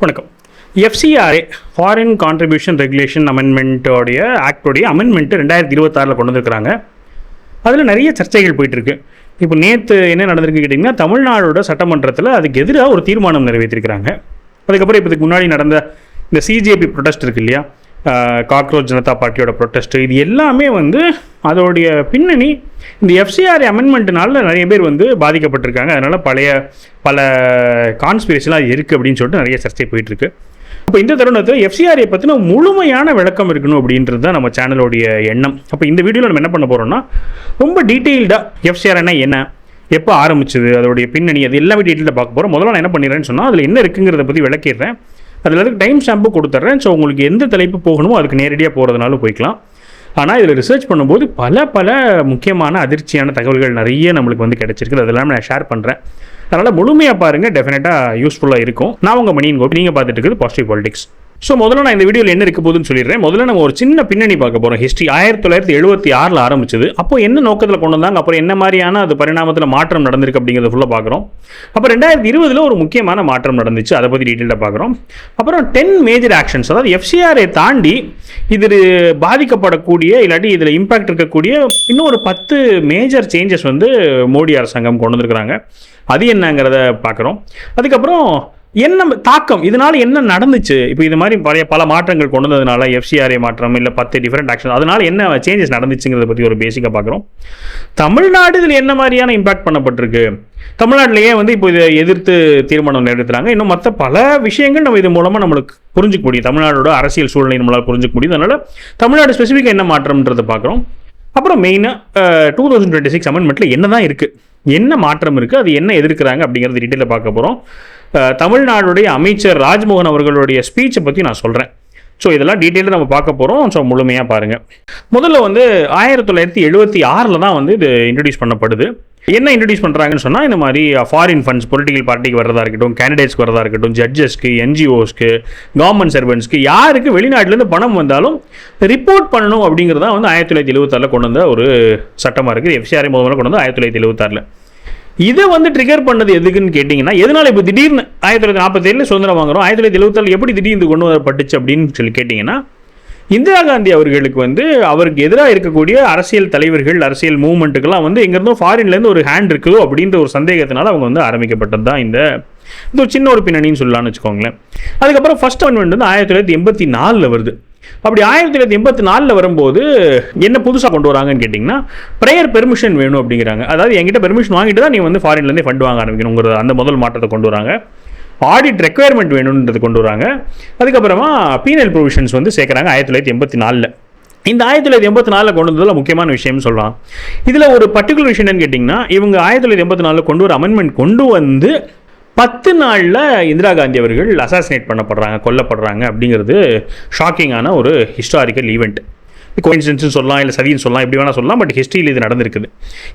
வணக்கம். FCRA foreign contribution regulation அமெண்ட்மெண்ட்டோடைய ஆக்டோடைய அமெண்ட்மெண்ட்டு 2026 கொண்டு வந்துருக்குறாங்க. அதில் நிறைய சர்ச்சைகள் போயிட்டுருக்கு. இப்போ நேற்று என்ன நடந்திருக்கு கேட்டிங்கன்னா, தமிழ்நாடோட சட்டமன்றத்தில் அதுக்கு எதிராக ஒரு தீர்மானம் நிறைவேற்றிருக்கிறாங்க. அதுக்கப்புறம் இப்போ இதுக்கு முன்னாடி நடந்த இந்த சிஜேபி ப்ரொடெஸ்ட் இருக்குது இல்லையா, காக்ரோச் ஜனதா பார்ட்டியோட ப்ரொட்டஸ்ட்டு, இது எல்லாமே அதோடைய பின்னணி இந்த எஃப்சிஆர்ஏ அமெண்ட்மெண்ட்னால நிறைய பேர் பாதிக்கப்பட்டிருக்காங்க. அதனால் பல கான்ஸ்பிரசிலாம் இருக்குது அப்படின்னு சொல்லிட்டு நிறைய சர்ச்சை போயிட்டுருக்கு. அப்போ இந்த தருணத்தில் எஃப்சிஆர்ஏ பற்றின முழுமையான விளக்கம் இருக்கணும் அப்படின்றது தான் நம்ம சேனலோடைய எண்ணம். அப்போ இந்த வீடியோவில் நம்ம என்ன பண்ண போகிறோம்னா, ரொம்ப டீட்டெயில்டாக எஃப்சிஆர்ஏனா என்ன, எப்போ ஆரம்பிச்சது, அதோடைய பின்னணி, அது எல்லாமே டீட்டெயிலாக பார்க்க போகிறோம். முதல்ல நான் என்ன பண்ணிடுறேன்னு சொன்னால், அதில் என்ன இருக்குங்கிறத பற்றி விளக்கிடுறேன். அதில் அதுக்கு டைம் ஸ்டாம்பு கொடுத்துட்றேன். ஸோ உங்களுக்கு எந்த தலைப்பு போகணுமோ அதுக்கு நேரடியாக போகிறதுனாலும் போய்க்கலாம். ஆனால் இதில் ரிசர்ச் பண்ணும்போது பல முக்கியமான அதிர்ச்சியான தகவல்கள் நிறைய நம்மளுக்கு கிடைச்சிருக்குது. அதெல்லாம் நான் ஷேர் பண்ணுறேன். அதனால் முழுமையாக பாருங்கள், டெஃபினட்டாக யூஸ்ஃபுல்லாக இருக்கும். நான் உங்கள் மணியின் கோபி, நீங்கள் பார்த்துட்டு இருக்குது பாசிட்டிவ் பாலிடிக்ஸ். ஸோ முதல்ல நான் இந்த வீடியோவில் என்ன இருக்க போகுதுன்னு சொல்லிடுறேன். முதல்ல நம்ம ஒரு சின்ன பின்னணி பார்க்க போகிறோம். ஹிஸ்ட்ரி 1976 ஆரம்பிச்சது. அப்போ என்ன நோக்கத்தில் கொண்டு வந்தாங்க, அப்புறம் என்ன மாதிரியான அது பரிணாமத்தில் மாற்றம் நடந்திருக்கு அப்படிங்கிறத ஃபுல்லாக பார்க்குறோம். அப்போ 2020 ஒரு முக்கியமான மாற்றம் நடந்துச்சு, அதை பற்றி டீட்டெயிலாக பார்க்குறோம். அப்புறம் 10 மேஜர் ஆக்ஷன்ஸ், அதாவது எஃப்சிஆர்ஏ தாண்டி இது பாதிக்கப்படக்கூடிய இல்லாட்டி இதில் இம்பாக்ட் இருக்கக்கூடிய இன்னும் ஒரு 10 மேஜர் சேஞ்சஸ் மோடி அரசாங்கம் கொண்டு வந்துருக்குறாங்க. அது என்னங்கிறத பார்க்குறோம். அதுக்கப்புறம் என்ன தாக்கம், இதனால என்ன நடந்துச்சு, இப்போ இது மாதிரி பல மாற்றங்கள் கொண்டு வந்ததுனால எஃப்சிஆர்ஏ மாற்றம் இல்லை 10 டிஃப்ரெண்ட் ஆக்ஷன், அதனால என்ன சேஞ்சஸ் நடந்துச்சுங்கிறத பற்றி ஒரு பேசிக்காக பார்க்குறோம். தமிழ்நாடு இதில் என்ன மாதிரியான இம்பாக்ட் பண்ணப்பட்டிருக்கு, தமிழ்நாட்டிலேயே இப்போ இதை எதிர்த்து தீர்மானம் நிறைவேற்றுறாங்க. இன்னும் மற்ற பல விஷயங்கள் நம்ம இது மூலமாக நம்மளுக்கு புரிஞ்சுக்க முடியும். தமிழ்நாடோட அரசியல் சூழ்நிலை நம்மளால் புரிஞ்சுக்க முடியும். அதனால் தமிழ்நாடு ஸ்பெசிஃபிக்காக என்ன மாற்றம்ன்றதை பார்க்குறோம். அப்புறம் மெயினாக 2026 அமெண்ட்மெண்ட்டில் என்ன தான் இருக்குது, என்ன மாற்றம் இருக்குது, அது என்ன எதிர்க்கிறாங்க அப்படிங்கிறது டீட்டெயிலாக பார்க்க போகிறோம். தமிழ்நாடுடைய அமைச்சர் ராஜ்மோகன் அவர்களுடைய ஸ்பீச்சை பற்றி நான் சொல்கிறேன். ஸோ இதெல்லாம் டீட்டெயிலாக நம்ம பார்க்க போகிறோம். ஸோ முழுமையாக பாருங்கள். முதல்ல 1976 தான் இது இன்ட்ரடியூஸ் பண்ணப்படுது. என்ன இன்ட்ரடியூஸ் பண்ணுறாங்கன்னு சொன்னால், இந்த மாதிரி ஃபாரின் ஃபண்ட்ஸ் பொலிட்டிக்கல் பார்ட்டிக்கு வரதா இருக்கட்டும், கேண்டிடேட்ஸ்க்கு வரதா இருக்கட்டும், ஜட்ஜஸ்க்கு, என்ஜிஓஸ்க்கு, கவர்மெண்ட் சர்வெண்ட்ஸ்க்கு, யாருக்கு வெளிநாட்டிலேருந்து பணம் வந்தாலும் ரிப்போர்ட் பண்ணணும் அப்படிங்கிறது தான் 1976 கொண்டு வந்த ஒரு சட்டமாக இருக்குது. எஃப்சிஆர்ஏ முதல்ல கொண்டு வந்து 1976. இதை ட்ரிகர் பண்ணது எதுக்குன்னு கேட்டிங்கன்னா, எதனால் இப்போ திடீர்னு 1947 சுதந்திரம் வாங்குறோம், 1976 எப்படி திடீர்னு கொண்டு வரப்பட்டுச்சு அப்படின்னு சொல்லி கேட்டிங்கன்னா, இந்திரா காந்தி அவர்களுக்கு அவருக்கு எதிராக இருக்கக்கூடிய அரசியல் தலைவர்கள், அரசியல் மூவ்மெண்ட்டுக்கெல்லாம் எங்கேருந்தோ ஃபாரின்லேருந்து ஒரு ஹேண்ட் இருக்குதோ அப்படின்ற ஒரு சந்தேகத்தினால அவங்க ஆரம்பிக்கப்பட்டது தான் இந்த ஒரு சின்ன ஒரு பின்னணின்னு சொல்லலாம்னு வச்சுக்கோங்களேன். அதுக்கப்புறம் ஃபர்ஸ்ட் அமெண்ட்மெண்ட் 1984 வருது. அப்படி 1984 வரும்போது என்ன புதுசாக கொண்டு வராங்கன்னு கேட்டிங்கன்னா, ப்ரேயர் பெர்மிஷன் வேணும் அப்படிங்கிறாங்க. அதாவது என்கிட்ட பெர்மிஷன் வாங்கிட்டு தான் நீ ஃபாரின்லேருந்தே ஃபண்ட் வாங்க ஆரம்பிக்கணுங்கிற அந்த முதல் மாற்றத்தை கொண்டு வராங்க. ஆடிட் ரெக்குயர்மெண்ட் வேணுன்றது கொண்டு வராங்க. அதுக்கப்புறமா பீனல் ப்ரொவிஷன்ஸ் சேர்க்குறாங்க 1984. இந்த 1984 கொண்டு வந்ததில் முக்கியமான விஷயம்னு சொல்லலாம். இதில் ஒரு பர்டிகுலர் விஷயம் என்னன்னு கேட்டிங்கன்னா, இவங்க 1984 கொண்டு வர அமெண்ட்மெண்ட் கொண்டு 10 நாளில் இந்திரா காந்தி அவர்கள் அசாசினேட் பண்ணப்படுறாங்க, கொல்லப்படுறாங்க அப்படிங்கிறது ஷாக்கிங்கான ஒரு ஹிஸ்டாரிக்கல் ஈவெண்ட். கோயின்சிடன்ஸ்னு சொல்லலாம், இல்லை சதின்னு சொல்லலாம், எப்படி வேணால் சொல்லலாம். பட் ஹிஸ்ட்ரியில் இது நடந்திருக்குது.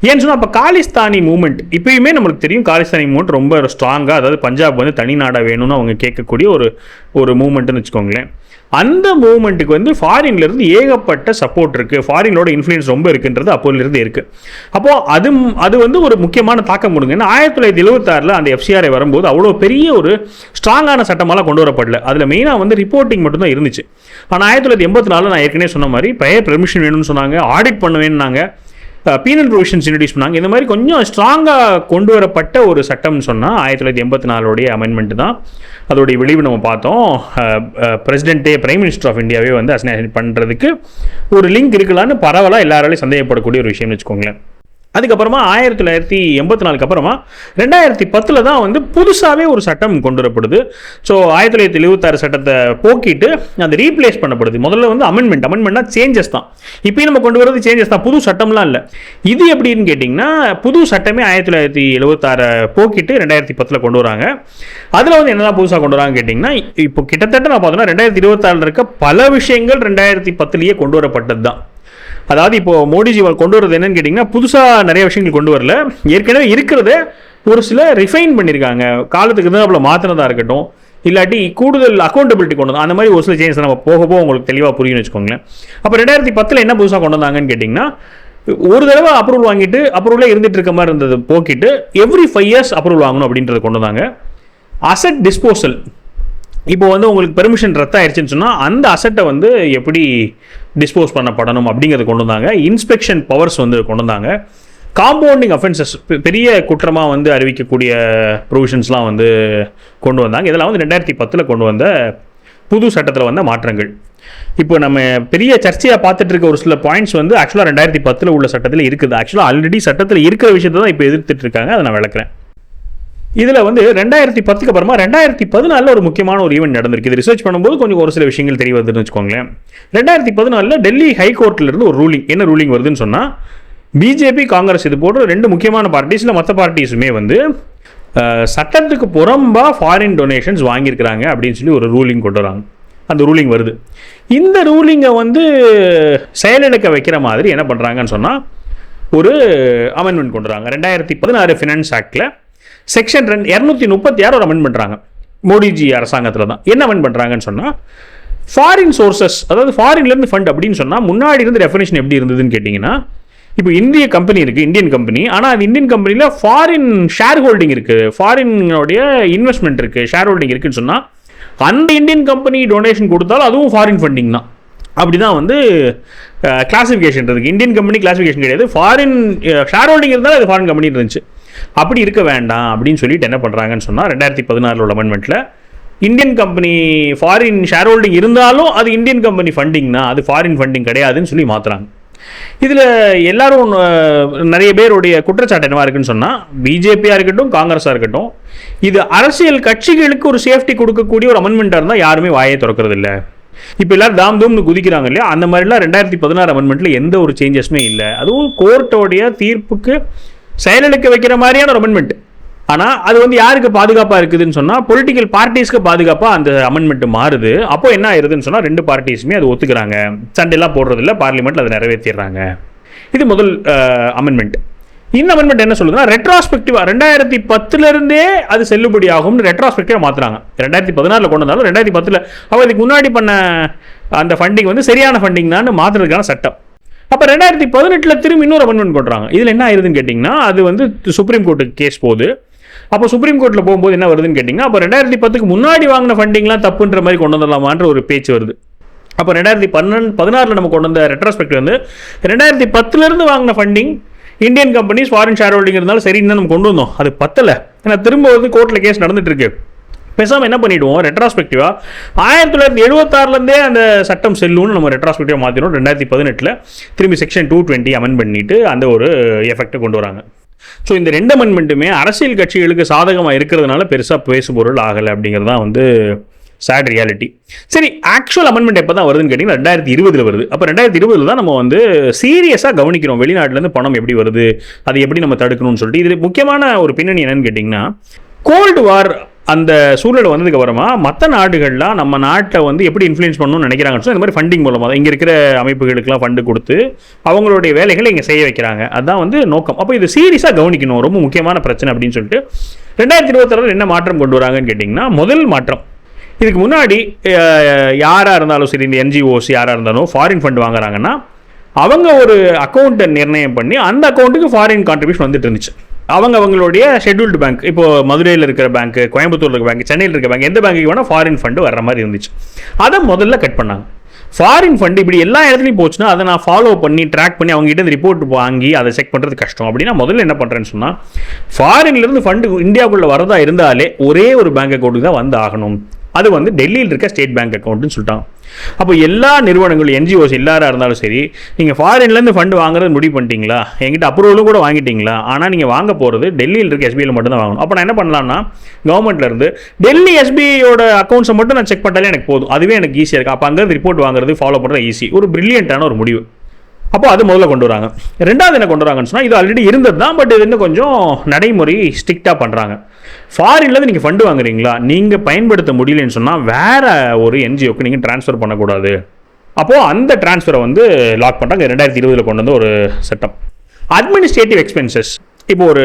ஏன்னு சொன்னால், அப்போ காலிஸ்தானி மூவ்மெண்ட், இப்போயுமே நம்மளுக்கு தெரியும் காலிஸ்தானி மூவ்மெண்ட் ரொம்ப ஸ்ட்ராங்காக, அதாவது பஞ்சாப் தனி நாடாக வேணும்னு அவங்க கேட்கக்கூடிய ஒரு மூவ்மெண்ட்டுன்னு வச்சுக்கோங்களேன். அந்த மூவ்மெண்ட்டுக்கு ஃபாரின்லேருந்து ஏகப்பட்ட சப்போர்ட் இருக்குது, ஃபாரினோட இன்ஃப்ளூயன்ஸ் ரொம்ப இருக்குன்றது அப்போலேருந்து இருக்குது. அப்போது அது ஒரு முக்கியமான தாக்கம் கொடுங்க. ஏன்னா 1976 அந்த எஃப்சிஆர்ஏ வரும்போது அவ்வளோ பெரிய ஒரு ஸ்ட்ராங்கான சட்டமெல்லாம் கொண்டு வரப்படல. அதில் மெயினாக ரிப்போர்ட்டிங் மட்டும்தான் இருந்துச்சு. ஆனால் 1984 நான் ஏற்கனவே சொன்ன மாதிரி ப்ரேயர் பெர்மிஷன் வேணும்னு சொன்னாங்க, ஆடிட் பண்ண வேணும்னாங்க, பீனல் ப்ரொவிஷன்ஸ் இன்ட்ரடியூஸ் பண்ணாங்க. இந்த மாதிரி கொஞ்சம் ஸ்ட்ராங்காக கொண்டு வரப்பட்ட ஒரு சட்டம்னு சொன்னால் 1984 அமெண்ட்மெண்ட் தான். அதோடைய விளைவு நம்ம பார்த்தோம். பிரசிடென்ட்டே, பிரைம் மினிஸ்டர் ஆஃப் இந்தியாவே அசைன் பண்ணுறதுக்கு ஒரு லிங்க் இருக்கலான்னு பரவலாக எல்லாராலையும் சந்தேகப்படக்கூடிய ஒரு விஷயம்னு வச்சுக்கோங்களேன். அதுக்கப்புறமா 1984 அப்புறமா 2010 தான் புதுசாகவே ஒரு சட்டம் கொண்டு வரப்படுது. ஸோ 1976 சட்டத்தை போக்கிட்டு அது ரீப்ளேஸ் பண்ணப்படுது. முதல்ல அமெண்ட்மெண்ட்னா சேஞ்சஸ் தான். இப்போயும் நம்ம கொண்டு வரது சேஞ்சஸ் தான், புது சட்டம்லாம் இல்லை. இது எப்படின்னு கேட்டிங்கன்னா, புது சட்டமே 1976 போக்கிட்டு 2010 கொண்டு வராங்க. அதில் என்னதான் புதுசாக கொண்டு வராங்கன்னு கேட்டிங்கன்னா, இப்போ கிட்டத்தட்ட நான் பார்த்தோன்னா 2026 இருக்க பல விஷயங்கள் 2010 கொண்டு வரப்பட்டது தான். அதாவது இப்போ மோடிஜி கொண்டு வரது என்னன்னு கேட்டிங்கன்னா, புதுசாக நிறைய விஷயங்கள் கொண்டு வரல, ஏற்கனவே இருக்கிறத ஒரு சில ரிஃபைன் பண்ணியிருக்காங்க. காலத்துக்கு தான் அவ்வளோ மாற்றினதாக இருக்கட்டும், இல்லாட்டி கூடுதல் அக்கௌண்டபிலிட்டி கொண்டு வந்தோம், அந்த மாதிரி ஒரு சில சேஞ்சஸ் நம்ம போக உங்களுக்கு தெளிவாக புரியும்னு வச்சுக்கோங்களேன். அப்போ 2010 என்ன புதுசாக கொண்டு வந்தாங்கன்னு கேட்டிங்கன்னா, ஒரு தடவை அப்ரூவல் வாங்கிட்டு அப்ரூவலாக இருந்துட்டு இருக்க மாதிரி இருந்தது போக்கிட்டு எவ்ரி 5 years அப்ரூவல் வாங்கணும் அப்படின்றத கொண்டு வந்தாங்க. அசட் டிஸ்போசல், இப்போ வந்து உங்களுக்கு பெர்மிஷன் ரத்து ஆயிடுச்சுன்னு சொன்னால் அந்த அசட்டை வந்து எப்படி டிஸ்போஸ் பண்ணப்படணும் அப்படிங்கிறத கொண்டு வந்தாங்க. இன்ஸ்பெக்ஷன் பவர்ஸ் வந்து கொண்டு வந்தாங்க. காம்பவுண்டிங் அஃபென்சஸ் பெரிய குற்றமாக வந்து அறிவிக்கக்கூடிய ப்ரொவிஷன்ஸ்லாம் வந்து கொண்டு வந்தாங்க. இதெல்லாம் வந்து 2010 கொண்டு வந்த புது சட்டத்தில் வந்த மாற்றங்கள். இப்போ நம்ம பெரிய சர்ச்சையாக பார்த்துட்டு இருக்க ஒரு சில பாயிண்ட்ஸ் வந்து ஆக்சுவலாக 2010 உள்ள சட்டத்தில் இருக்குது. ஆக்சுவலாக ஆல்ரெடி சட்டத்தில் இருக்கிற விஷயத்தை தான் இப்போ எதிர்த்துட்டு இருக்காங்க. அதை நான் விளக்குறேன். இதில் வந்து 2010 அப்புறமா 2014 ஒரு முக்கியமான ஒரு ஈவெண்ட் நடந்திருக்கு. இது ரிசர்ச் பண்ணும்போது கொஞ்சம் ஒரு சில விஷயங்கள் தெரிய வருதுன்னு வச்சுக்கோங்களேன். 2014 டெல்லி ஹைகோர்ட்லேருந்து ஒரு ரூலிங், என்ன ரூலிங் வருதுன்னு சொன்னால், பிஜேபி காங்கிரஸ் இது போன்ற 2 முக்கியமான பார்ட்டிஸில் மற்ற பார்ட்டிஸுமே வந்து சட்டத்துக்கு புறம்பாக ஃபாரின் டொனேஷன்ஸ் வாங்கியிருக்கிறாங்க அப்படின்னு சொல்லி ஒரு ரூலிங் கொண்டு வராங்க. அந்த ரூலிங் வருது. இந்த ரூலிங்கை வந்து செயலிழக்க வைக்கிற மாதிரி என்ன பண்ணுறாங்கன்னு சொன்னால் ஒரு அமெண்ட்மெண்ட் கொண்டு வராங்க. 2016 ஃபினான்ஸ் ஆக்டில் செக்ஷன் 236 ஒரு அமெண்ட் பண்ணுறாங்க. மோடிஜி அரசாங்கத்தில் தான். என்ன அமெண்ட் பண்ணுறாங்கன்னு சொன்னால், ஃபாரின் சோர்சஸ், அதாவது ஃபாரின்லேருந்து ஃபண்ட் அப்படின்னு சொன்னால் முன்னாடி இருந்து டெஃபினேஷன் எப்படி இருந்ததுன்னு கேட்டிங்கன்னா, இப்போ இந்திய கம்பெனி இருக்குது, இந்தியன் கம்பெனி. ஆனால் அது இந்தியன் கம்பெனியில் ஃபாரின் ஷேர் ஹோல்டிங் இருக்குது, ஃபாரினுடைய இன்வெஸ்ட்மெண்ட் இருக்குது, ஷேர் ஹோல்டிங் இருக்குதுன்னு சொன்னால் அந்த இந்தியன் கம்பெனி டொனேஷன் கொடுத்தாலும் அதுவும் ஃபாரின் ஃபண்டிங் தான். அப்படி தான் வந்து கிளாசிஃபிகேஷன் இருக்குது. இந்தியன் கம்பெனி கிளாசிஃபிகேஷன் கிடையாது. ஃபாரின் ஷேர் ஹோல்டிங் இருந்தாலும் அது ஃபாரின் கம்பெனி இருந்துச்சு. அப்படி இருக்க வேண்டாம் அப்படின்னு சொல்லிட்டு என்ன பண்ணுறாங்கன்னு சொன்னால் 2016 உள்ள அமெண்ட்மெண்ட்டில் Indian company foreign share holding இருந்தாலும் அது இந்தியன் கம்பெனி ஃபண்டிங் தான், அது ஃபாரின் ஃபண்டிங் கிடையாதுன்னு சொல்லி மாற்றுறாங்க. இதில் எல்லாரும் நிறைய பேருடைய குற்றச்சாட்டு என்னவா இருக்குன்னு சொன்னால், பிஜேபியாக இருக்கட்டும் காங்கிரஸாக இருக்கட்டும், இது அரசியல் கட்சிகளுக்கு ஒரு சேஃப்டி கொடுக்கக்கூடிய ஒரு அமெண்ட்மெண்ட்டாக இருந்தால் யாருமே வாயை திறக்கிறது இல்லை. இப்போ எல்லாரும் தாம் தூம்னு குதிக்கிறாங்க இல்லையா, அந்த மாதிரிலாம் 2016 அமெண்ட்மெண்ட்டில் எந்த ஒரு சேஞ்சஸுமே இல்லை. அதுவும் கோர்ட்டோடைய தீர்ப்புக்கு செயலிழக்க வைக்கிற மாதிரியான ஒரு அமெண்ட்மெண்ட். ஆனால் அது வந்து யாருக்கு பாதுகாப்பாக இருக்குதுன்னு சொன்னால், பொலிட்டிக்கல் பார்ட்டிஸ்க்கு பாதுகாப்பாக அந்த அமெண்ட்மெண்ட் மாறுது. அப்போ என்ன ஆயிருதுன்னு சொன்னால், 2 பார்ட்டிஸுமே அது ஒத்துக்கிறாங்க, சண்டையெல்லாம் போடுறதில்ல, பார்லிமெண்ட்டில் அதை நிறைவேற்றிடுறாங்க. இது முதல் அமெண்ட்மெண்ட். இந்த அமெண்ட்மெண்ட் என்ன சொல்லுதுன்னா, ரெட்ராஸ்பெக்டிவாக 2010 அது செல்லுபடி ஆகும்னு ரெட்ராஸ்பெக்டிவாக மாற்றுறாங்க. 2016 கொண்டு வந்தாலும் 2010 அவள் இதுக்கு முன்னாடி பண்ண அந்த ஃபண்டிங் வந்து சரியான ஃபண்டிங் தான் மாற்றுறதுக்கான சட்டம். அப்போ 2018 திரும்பி இன்னொரு அமெண்ட்மெண்ட் கொண்டுறாங்க. இதில் என்ன ஆயிருதுன்னு கேட்டிங்கன்னா, அது வந்து சுப்ரீம் கோர்ட்டுக்கு கேஸ் போகுது. அப்போ சுப்ரீம் கோர்ட்டில் போகும்போது என்ன வருதுன்னு கேட்டிங்கன்னா, அப்போ 2010 முன்னாடி வாங்கின ஃபண்டிங்லாம் தப்புன்ற மாதிரி கொண்டு வந்துடலாமான்ற ஒரு பேச்சு வருது. அப்போ 2016 நம்ம கொண்டு வந்த ரெட்ரோஸ்பெக்டிவ் வந்து 2010 வாங்கின funding Indian companies foreign share holding இருந்தாலும் சரின்னு நம்ம கொண்டு வந்தோம். அது பத்தலை. ஏன்னா திரும்ப வந்து கோர்ட்டில் கேஸ் நடந்துட்டு இருக்கு. பேசாமல் என்ன பண்ணிவிடுவோம், ரெட்ராஸ்பெக்டிவாக 1976 அந்த சட்டம் செல்லுன்னு நம்ம ரெட்ராஸ்பெக்டிவாக மாற்றினோம். 2018 திரும்பி செக்ஷன் 220 அமெண்ட் பண்ணிட்டு அந்த ஒரு எஃபெக்டை கொண்டு வராங்க. ஸோ இந்த 2 அமெண்ட்மெண்ட்டுமே அரசியல் கட்சிகளுக்கு சாதகமாக இருக்கிறதுனால பெருசாக பேசுபொருள் ஆகலை அப்படிங்கிறது தான் வந்து சேட் ரியாலிட்டி. சரி, ஆக்சுவல் அமெண்ட்மெண்ட் எப்போ தான் வருதுன்னு கேட்டிங்கன்னா 2020 வருது. அப்போ 2020 தான் நம்ம வந்து சீரியஸாக கவனிக்கிறோம் வெளிநாட்டிலேருந்து பணம் எப்படி வருது, அதை எப்படி நம்ம தடுக்கணும்னு சொல்லிட்டு. இது முக்கியமான ஒரு பின்னணி என்னன்னு கேட்டிங்கன்னா, கோல்டு வார் அந்த சூழல் வந்ததுக்கு அப்புறமா மற்ற நாடுகள்லாம் நம்ம நாட்டை வந்து எப்படி இன்ஃப்ளூயன்ஸ் பண்ணணும்னு நினைக்கிறாங்கன்னு சொல்லி இந்த மாதிரி ஃபண்டிங் மூலமாக தான் இங்கே இருக்கிற அமைப்புகளுக்கெல்லாம் ஃபண்டு கொடுத்து அவங்களுடைய வேலைகளை இங்கே செய்ய வைக்கிறாங்க. அதுதான் வந்து நோக்கம். அப்போ இது சீரியஸாக கவனிக்கணும், ரொம்ப முக்கியமான பிரச்சனை அப்படின்னு சொல்லிட்டு 2026 என்ன மாற்றம் கொண்டு வராங்கன்னு கேட்டிங்கன்னா, முதல் மாற்றம், இதுக்கு முன்னாடி யாராக இருந்தாலும் சரி, இந்த என்ஜிஓஸ் யாராக இருந்தாலும் ஃபாரின் ஃபண்ட் வாங்குறாங்கன்னா அவங்க ஒரு அக்கௌண்ட்டை நிர்ணயம் பண்ணி அந்த அக்கௌண்ட்டுக்கு ஃபாரின் கான்ட்ரிபியூஷன் வந்துட்டு இருந்துச்சு. அவங்களுடைய ஷெட்யூல்டு பேங்க், இப்போ மதுரையில் இருக்கிற பேங்க், கோயம்புத்தூரில் இருக்கிற பேங்க், சென்னையில் இருக்கிற பேங்க், எந்த பேங்க்கு வேணால் ஃபாரின் ஃபண்டு வர்ற மாதிரி இருந்துச்சு. அதை முதல்ல கட் பண்ணாங்க. ஃபாரின் ஃபண்டு இப்படி எல்லா இடத்துலையும் போச்சுன்னா அதை நான் ஃபாலோ பண்ணி ட்ராக் பண்ணி அவங்ககிட்ட இந்த ரிப்போர்ட் வாங்கி அதை செக் பண்ணுறது கஷ்டம். அப்படின்னா முதல்ல என்ன பண்ணுறேன்னு சொன்னால், ஃபாரின்லேருந்து ஃபண்டு இந்தியாவுக்குள்ளே வரதா இருந்தாலே ஒரே ஒரு பேங்க் அக்கௌண்ட்டுக்கு தான் வந்து ஆகணும். அது வந்து டெல்லியில் இருக்க ஸ்டேட் பேங்க் அக்கௌண்ட்டுன்னு சொல்லிட்டாங்க. அப்போ எல்லா நிறுவனங்களும் என்ஜிஓஸ் எல்லாராக இருந்தாலும் சரி, நீங்கள் ஃபாரின்லேருந்து ஃபண்டு வாங்குறது முடிவு பண்ணிட்டீங்களா, எங்கிட்ட அப்ரூவலும் கூட வாங்கிட்டீங்களா, ஆனால் நீங்கள் வாங்க போகிறது டெல்லியில் இருக்க எஸ்பிஐயில் மட்டும் தான் வாங்கணும். அப்போ நான் என்ன பண்ணலாம்னா, கவர்மெண்ட்லேருந்து டெல்லி எஸ்பிஐயோட அக்கௌண்ட்ஸை மட்டும் நான் செக் பண்ணாலே எனக்கு போதும், அதுவே எனக்கு ஈஸியாக இருக்குது. அப்போ அங்கே ரிப்போர்ட் வாங்குறது ஃபாலோ பண்ணுறது ஈஸி. ஒரு பிரில்லியண்ட்டான ஒரு முடிவு. அப்போ அது முதல்ல கொண்டு வராங்க. ரெண்டாவது என்ன கொண்டு வராங்கன்னு சொன்னால், இது ஆல்ரெடி இருந்தது தான், பட் இது இன்னும் கொஞ்சம் நடைமுறை ஸ்ட்ரிக்டாக பண்ணுறாங்க. ஃபாரின்லேருந்து நீங்கள் ஃபண்டு வாங்குறீங்களா, நீங்கள் பயன்படுத்த முடியலன்னு சொன்னால் வேறு ஒரு என்ஜிஓக்கு நீங்கள் ட்ரான்ஸ்ஃபர் பண்ணக்கூடாது. அப்போது அந்த ட்ரான்ஸ்ஃபரை வந்து லாக் பண்ணுறாங்க. 2020 கொண்டு வந்த ஒரு சட்டம். அட்மினிஸ்ட்ரேட்டிவ் எக்ஸ்பென்சஸ், இப்போ ஒரு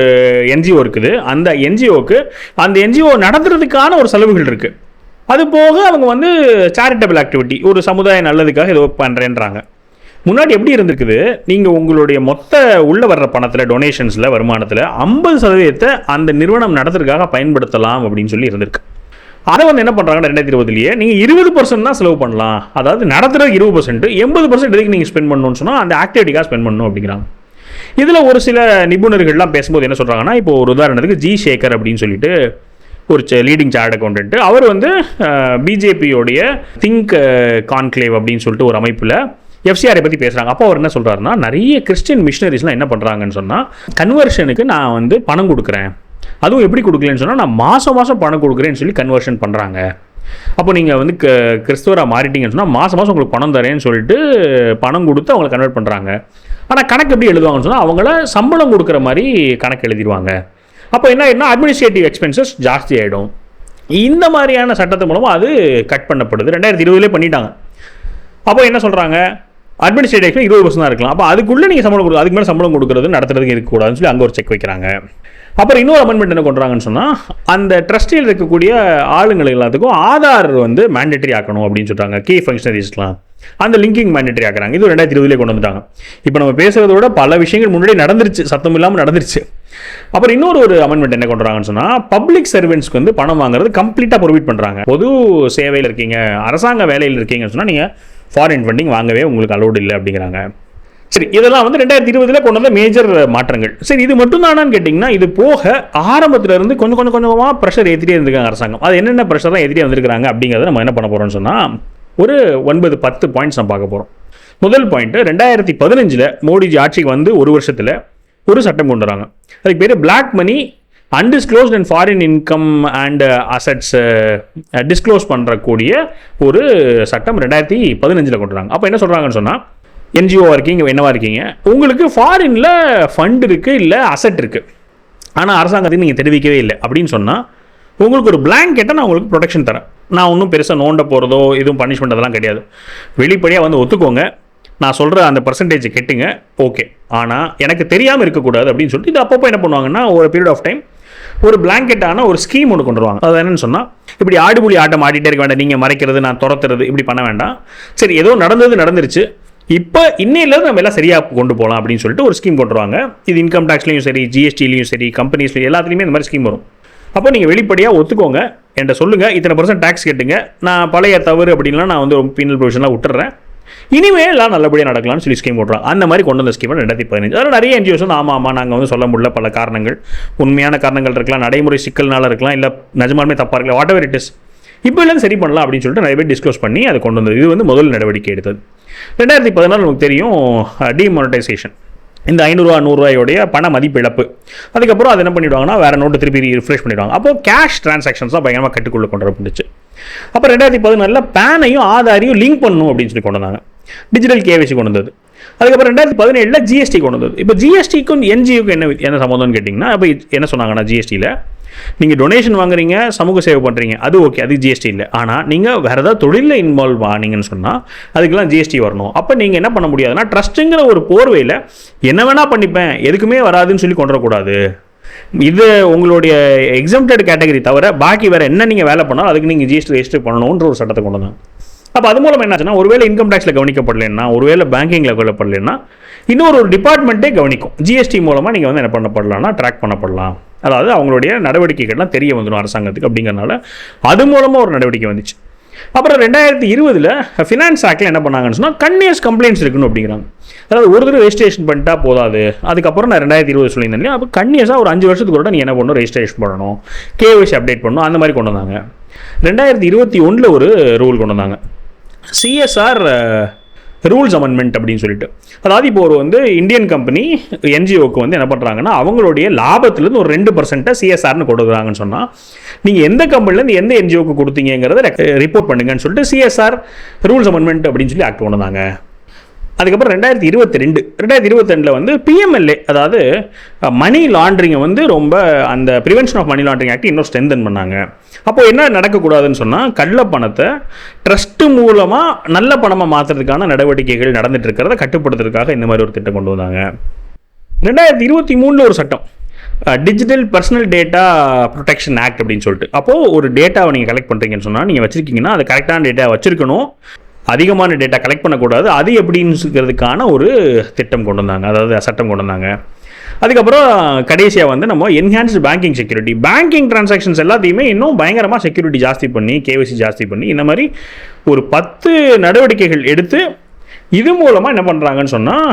என்ஜிஓ இருக்குது, அந்த என்ஜிஓக்கு அந்த என்ஜிஓ நடத்துறதுக்கான ஒரு செலவுகள் இருக்குது. அது போக அவங்க வந்து சேரிட்டபிள் ஆக்டிவிட்டி, ஒரு சமுதாய நல்லதுக்காக ஏதோ பண்ணுறேன்றாங்க. முன்னாடி எப்படி இருந்திருக்குது, நீங்கள் உங்களுடைய மொத்த உள்ளே வர்ற பணத்தில், டொனேஷன்ஸில், வருமானத்தில் 50% அந்த நிறுவனம் நடத்துறதுக்காக பயன்படுத்தலாம் அப்படின்னு சொல்லி இருந்திருக்கு. அதை வந்து என்ன பண்ணுறாங்க 2020 நீங்கள் 20% தான் செலவு பண்ணலாம், அதாவது நடத்துகிற 20%, 80% எதுக்கு நீங்கள் ஸ்பெண்ட் பண்ணணும்னு சொன்னால் அந்த ஆக்டிவிட்டிக்காக ஸ்பெண்ட் பண்ணணும் அப்படிங்கிறாங்க. இதில் ஒரு சில நிபுணர்கள்லாம் பேசும்போது என்ன சொல்கிறாங்கன்னா, இப்போ ஒரு உதாரணத்துக்கு ஜி சேகர் அப்படின்னு சொல்லிட்டு ஒரு லீடிங் சார்ட் அக்கௌண்டன்ட், அவர் வந்து பிஜேபியோடைய திங்க் கான்க்ளேவ் அப்படின்னு சொல்லிட்டு ஒரு அமைப்பில் எஃப்சிஆரை பற்றி பேசுகிறாங்க. அப்போ அவர் என்ன சொல்கிறாருன்னா, நிறைய கிறிஸ்டியன் மிஷனரிஸ்லாம் என்ன பண்ணுறாங்கன்னு சொன்னால், கன்வர்ஷனுக்கு நான் வந்து பணம் கொடுக்குறேன், அதுவும் எப்படி கொடுக்கலன்னு சொன்னால் நான் மாதம் பணம் கொடுக்குறேன்னு சொல்லி கன்வர்ஷன் பண்ணுறாங்க. அப்போ நீங்கள் வந்து கிறிஸ்துவராக மாறிட்டீங்கன்னு சொன்னால் மாதம் உங்களுக்கு பணம் தரேன்னு சொல்லிட்டு பணம் கொடுத்து அவங்களை கன்வெர்ட் பண்ணுறாங்க. ஆனால் கணக்கு எப்படி எழுதுவாங்கன்னு சொன்னால் அவங்கள சம்பளம் கொடுக்குற மாதிரி கணக்கு எழுதிடுவாங்க. அப்போ என்ன ஆகிடும்னா அட்மினிஸ்ட்ரேட்டிவ் எக்ஸ்பென்சஸ் ஜாஸ்தி ஆகிடும். இந்த மாதிரியான சட்டத்து மூலமாக அது கட் பண்ணப்படுது. 2020 பண்ணிட்டாங்க. அப்போ என்ன சொல்கிறாங்க, அட்மினிஸ்ட்ரேட்டிவ் எக்ஸ்பென்ஸ் 20% தான் இருக்கலாம். அப்போ அதுக்குள்ளே நீங்கள் சம்பளம் கொடுக்குறது, அதுக்கு மேலே சம்பளம் கொடுக்குறது நடத்துறதுக்கு இருக்கக்கூடாதுன்னு சொல்லி அங்கே ஒரு செக் வைக்கிறாங்க. அப்புறம் இன்னொரு அமெண்ட்மெண்ட் என்ன பண்ணுறாங்கன்னு சொன்னால், அந்த ட்ரஸ்டியில் இருக்கக்கூடிய ஆளுங்கள் எல்லாத்துக்கும் ஆதார் வந்து மேண்டேட்டரி ஆக்கணும் அப்படின்னு சொல்கிறாங்க. கீ ஃபங்க்ஷனரிஸ்லாம் அந்த லிங்கிங் மேண்டேட்டரி ஆக்குறாங்க. இது 2020 கொண்டு வந்துட்டாங்க. இப்போ நம்ம பேசுகிறத விட பல விஷயங்கள் முன்னாடி நடந்துருச்சு, சத்தம் இல்லாமல் நடந்துருச்சு. அப்புறம் இன்னொரு அமெண்ட்மெண்ட் என்ன கொண்டுறாங்கன்னு சொன்னால், பப்ளிக் சர்வெண்ட்ஸ்க்கு வந்து பணம் வாங்குறது கம்ப்ளீட்டாக ப்ரொவைட் பண்ணுறாங்க. பொது சேவையில் இருக்கீங்க, அரசாங்க வேலையில் இருக்கீங்கன்னு சொன்னால் நீங்கள் ஃபாரின் ஃபண்டிங் வாங்கவே உங்களுக்கு அலோடு இல்லை அப்படிங்கிறாங்க. சரி, இதெல்லாம் வந்து 2020 கொண்டு வந்த மேஜர் மாற்றங்கள். சரி, இது மட்டும் தானான்னு கேட்டிங்கன்னா, இது போக ஆரம்பத்தில் இருந்து கொஞ்சமாக ப்ரெஷர் ஏற்றிட்டே இருந்திருக்காங்க அரசாங்கம். அது என்னென்ன ப்ரெஷர் தான் ஏற்றிட்டே வந்திருக்காங்க அப்படிங்கிறத நம்ம என்ன பண்ண போகிறோம்னு சொன்னால், ஒரு 9-10 பாயிண்ட்ஸ் நம்ம பார்க்க போகிறோம். முதல் பாயிண்ட்டு, 2015 மோடிஜி ஆட்சிக்கு வந்து ஒரு வருஷத்தில் ஒரு சட்டம் கொண்டு வராங்க. அதுக்கு பேர் black money undisclosed and foreign income and assets disclose பண்ணுறக்கூடிய ஒரு சட்டம் 2015 கொண்டு வராங்க. அப்போ என்ன சொல்கிறாங்கன்னு சொன்னால், என்ஜிஓவாக இருக்கீங்க, என்னவா இருக்கீங்க, உங்களுக்கு ஃபாரினில் ஃபண்ட் இருக்குது இல்லை அசட் இருக்குது, ஆனால் அரசாங்கத்துக்கு நீங்கள் தெரிவிக்கவே இல்லை அப்படின்னு சொன்னால் உங்களுக்கு ஒரு பிளாங்கெட்டை நான் உங்களுக்கு ப்ரொடெக்ஷன் தரேன். நான் ஒன்றும் பெருசாக நோண்ட போகிறதோ எதுவும் பனிஷ்மெண்ட் அதெல்லாம் கிடையாது. வெளிப்படையாக வந்து ஒத்துக்கோங்க, நான் சொல்கிற அந்த பர்சன்டேஜ் கெட்டுங்க, ஓகே, ஆனால் எனக்கு தெரியாமல் இருக்கக்கூடாது அப்படின்னு சொல்லிட்டு இது அப்பப்போ என்ன பண்ணுவாங்கன்னா, ஒரு பீரியட் ஆஃப் டைம் ஒரு பிளாங்கெட்டான ஒரு ஸ்கீம் ஒன்று கொண்டு வருவாங்க. அது என்னன்னு சொன்னால், இப்படி ஆடுபுலி ஆட்டம் ஆடிட்டே இருக்க வேண்டாம், நீங்கள் மறைக்கிறது நான் துரத்துறது இப்படி பண்ண வேண்டாம், சரி ஏதோ நடந்துருச்சு, இப்போ இன்னையிலேருந்து நம்ம எல்லாம் சரியாக கொண்டு போகலாம் அப்படின்னு சொல்லிட்டு ஒரு ஸ்கீம் கொண்டு வருவாங்க. இது இன்கம் டேக்ஸ்லையும் சரி, ஜிஎஸ்டிலையும் சரி, கம்பெனிஸ்லையும் எல்லாத்துலேயுமே இந்த மாதிரி ஸ்கீம் வரும். அப்போ நீங்கள் வெளிப்படையாக ஒத்துக்கோங்க, என்கிட்ட சொல்லுங்கள், இத்தனை % டேக்ஸ் கேட்டுங்க, நான் பழைய தவறு அப்படின்லாம் நான் வந்து பீனல் ப்ரொவிஷன்லாம் விட்டுறேன், இனிமேல் எல்லாம் நல்லபடியாக நடக்கலாம்னு சொல்லி ஸ்கீம் போடுறாங்க. அந்த மாதிரி கொண்டு வந்த ஸ்கீம் 2015. அதில் நிறைய என்ஜிஓஸ் வந்து ஆமாம் நாங்கள் வந்து சொல்ல முடியல, பல காரணங்கள், உண்மையான காரணங்கள் இருக்கலாம், நடைமுறை சிக்கல்னால இருக்கலாம், இல்லை நிஜமாலுமே தப்பாக இருக்கலாம், வாட் எவர் இட் இஸ், இப்போ எல்லாம் சரி பண்ணலாம் அப்படின்னு சொல்லிட்டு நிறைய பேர் டிஸ்க்ளோஸ் பண்ணி அதை கொண்டு வந்தது. இது வந்து முதல் நடவடிக்கை எடுத்தது. 2014 நமக்கு தெரியும் டிமானிட்டைசேஷன், இந்த 500 100 பண மதிப்பு இழப்பு. அதுக்கப்புறம் அது என்ன பண்ணிவிடுவாங்கன்னா வேறு நோட்டு திருப்பி ரிஃப்ரெஷ் பண்ணிவிடுவாங்க. அப்போது கேஷ் டிரான்சாக்ஷன்ஸ் தான் பயங்கரமாக கட்டுக்குள்ளே கொண்டு வரப்பட்டுச்சு. அப்புறம் 2014 பேனையும் ஆதாரையும் லிங்க் பண்ணணும் அப்படின்னு சொல்லி கொண்டு வந்தாங்க. டிஜிட்டல் கேவைசி கொண்டு வந்தது. அதுக்கப்புறம் 2017 ஜிஎஸ்டி கொண்டு வந்தது. இப்போ ஜிஎஸ்டிக்கும் என்ஜிஓக்கும் என்ன சம்மந்தம்னு கேட்டிங்கன்னா, இப்போ என்ன சொன்னாங்கன்னா, ஜிஎஸ்டியில் நீங்கள் டொனேஷன் வாங்குறீங்க, சமூக சேவை பண்ணுறீங்க, அது ஓகே, அது ஜிஎஸ்டி இல்லை. ஆனால் நீங்கள் வேறு ஏதாவது தொழிலில் இன்வால்வ் ஆனீங்கன்னு சொன்னால் அதுக்கெல்லாம் ஜிஎஸ்டி வரணும். அப்போ நீங்கள் என்ன பண்ண முடியாதுன்னா, ட்ரஸ்ட்டுங்கிற ஒரு போர்வையில் என்ன வேணால் பண்ணிப்பேன், எதுக்குமே வராதுன்னு சொல்லி கொண்டு வரக்கூடாது. இது உங்களுடைய எக்ஸம்ப்டட் கேட்டகரி தவிர பாக்கி வேறு என்ன நீங்கள் வேலை பண்ணாலும் அதுக்கு நீங்கள் ஜிஎஸ்டி ரெஜிஸ்டர் பண்ணணுன்ற ஒரு சட்டத்தை கொண்டு வந்தாங்க. அப்போ அது மூலம் என்னாச்சுன்னா, ஒருவேளை இன்கம் டேக்ஸில் கவனிக்கப்படலைன்னா, ஒருவேளை பேங்கிங்கில் கவலைப்படலைன்னா இன்னொரு டிபார்ட்மெண்ட்டே கவனிக்கும். ஜிஎஸ்டி மூலமாக நீங்கள் வந்து என்ன பண்ணப்படலாம்னா ட்ராக் பண்ணப்படலாம். அதாவது அவங்களுடைய நடவடிக்கைகள்லாம் தெரிய வந்துடும் அரசாங்கத்துக்கு அப்படிங்கிறனால அது மூலமாக ஒரு நடவடிக்கை வந்துச்சு. அப்புறம் 2020 ஃபினான்ஸ் ஆக்டில் என்ன பண்ணாங்கன்னு சொன்னால், கன்னியஸ் கம்ப்ளைண்ட்ஸ் இருக்கணும் அப்படிங்கிறாங்க. அதாவது ஒரு தடவை ரெஜிஸ்ட்ரேஷன் பண்ணிட்டா போதாது. அதுக்கப்புறம் நான் 2020 சொல்லியிருந்தேன் இல்லையா, அப்போ கன்னியஸாக ஒரு 5 வருஷத்துக்கு கூட நீ என்ன பண்ணணும், ரெஜிஸ்ட்ரேஷன் பண்ணணும், கேஒய்சி அப்டேட் பண்ணணும், அந்த மாதிரி கொண்டு வந்தாங்க. 2021 ஒரு ரூல் கொண்டு வந்தாங்க, சிஎஸ்ஆர் ரூல்ஸ் அமெண்ட்மெண்ட் அப்படின்னு சொல்லிட்டு. அதாவது இப்போ ஒரு வந்து இந்தியன் கம்பெனி என்ஜிஓக்கு வந்து என்ன பண்ணுறாங்கன்னா, அவங்களுடைய லாபத்துலேருந்து ஒரு 2% சிஎஸ்ஆர்னு கொடுக்குறாங்கன்னு சொன்னால், நீங்கள் எந்த கம்பெனிலேருந்து எந்த என்ஜிஓக்கு கொடுத்தீங்கிறத ரிப்போர்ட் பண்ணுங்கன்னு சொல்லிட்டு சிஎஸ்ஆர் ரூல்ஸ் அமெண்ட்மெண்ட் அப்படின்னு சொல்லி ஆக்ட் கொண்டு வந்தாங்க. அதுக்கப்புறம் 2022 வந்து பிஎம்எல்ஏ, அதாவது மணி லாண்ட்ரிங்கை வந்து ரொம்ப அந்த prevention of money laundering act இன்னும் ஸ்ட்ரென்தன் பண்ணாங்க. அப்போது என்ன நடக்கக்கூடாதுன்னு சொன்னால், கள்ள பணத்தை ட்ரஸ்ட்டு மூலமாக நல்ல பணமாக மாற்றுறதுக்கான நடவடிக்கைகள் நடந்துட்டு இருக்கிறத கட்டுப்படுத்துறதுக்காக இந்த மாதிரி ஒரு திட்டம் கொண்டு வந்தாங்க. 2023 ஒரு சட்டம், digital personal data protection act அப்படின்னு சொல்லிட்டு. அப்போது ஒரு டேட்டாவை நீங்கள் கலெக்ட் பண்ணுறீங்கன்னு சொன்னால், நீங்கள் வச்சுருக்கீங்கன்னா அது கரெக்டான டேட்டா வச்சுருக்கணும், அதிகமான டேட்டா கலெக்ட் பண்ணக்கூடாது. அது எப்படின்னு சொல்கிறதுக்கான ஒரு திட்டம் கொண்டு வந்தாங்க, அதாவது சட்டம் கொண்டு வந்தாங்க. அதுக்கப்புறம் கடைசியாக வந்து நம்ம enhanced banking security, banking transactions எல்லாத்தையுமே இன்னும் பயங்கரமாக செக்யூரிட்டி ஜாஸ்தி பண்ணி, கேஒய்சி ஜாஸ்தி பண்ணி, இந்த மாதிரி ஒரு 10 நடவடிக்கைகள் எடுத்து இது மூலமாக என்ன பண்ணுறாங்கன்னு சொன்னால்,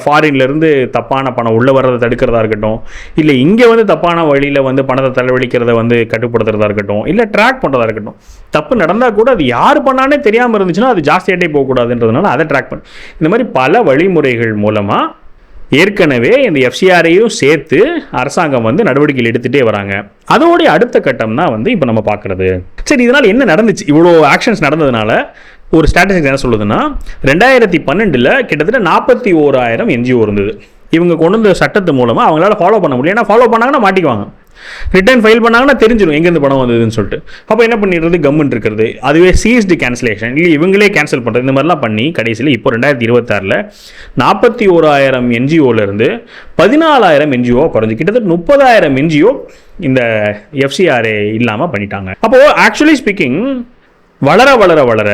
ஃபாரின்லேருந்து தப்பான பணம் உள்ளே வர்றதை தடுக்கிறதா இருக்கட்டும், இல்லை இங்கே வந்து தப்பான வழியில் வந்து பணத்தை தலைவலிக்கிறத வந்து கட்டுப்படுத்துறதா இருக்கட்டும், இல்லை ட்ராக் பண்ணுறதா இருக்கட்டும். தப்பு நடந்தால் கூட அது யார் பண்ணானே தெரியாமல் இருந்துச்சுன்னா அது ஜாஸ்தியாகிட்டே போகக்கூடாதுன்றதுனால அதை ட்ராக் பண்ணு. இந்த மாதிரி பல வழிமுறைகள் மூலமாக ஏற்கனவே இந்த எஃப்சிஆரையும் சேர்த்து அரசாங்கம் வந்து நடவடிக்கைகள் எடுத்துகிட்டே வராங்க. அதோடைய அடுத்த கட்டம் தான் வந்து இப்போ நம்ம பார்க்குறது. சரி, இதனால் என்ன நடந்துச்சு? இவ்வளோ ஆக்ஷன்ஸ் நடந்ததுனால ஒரு ஸ்டாட்டிஸ்டிக்ஸ் என்ன சொல்லுதுன்னா, 2012 கிட்டத்தட்ட 41,000 என்ஜிஓ இருந்தது. இவங்க கொண்டு வந்த சட்டத்து மூலமாக அவங்களால ஃபாலோ பண்ண முடியும். ஏன்னா ஃபாலோ பண்ணாங்கன்னா மாட்டிக்குவாங்க, ரிட்டர்ன் ஃபைல் பண்ணாங்கன்னா தெரிஞ்சிடும் எங்கேருந்து பணம் வந்ததுன்னு சொல்லிட்டு. அப்போ என்ன பண்ணிடுறது, கவர்மெண்ட் இருக்கிறது, அதுவே சீஸ்டு கேன்சலேஷன், இல்லை இவங்களே கேன்சல் பண்ணுறது, இந்த மாதிரிலாம் பண்ணி கடைசியில் இப்போ 2026 41,000 என்ஜிஓலேருந்து 14,000 என்ஜிஓ குறைஞ்சி கிட்டத்தட்ட 30,000 என்ஜிஓ இந்த எஃப்சிஆர்ஏ இல்லாமல் பண்ணிட்டாங்க. அப்போது ஆக்சுவலி ஸ்பீக்கிங் வளர வளர வளர,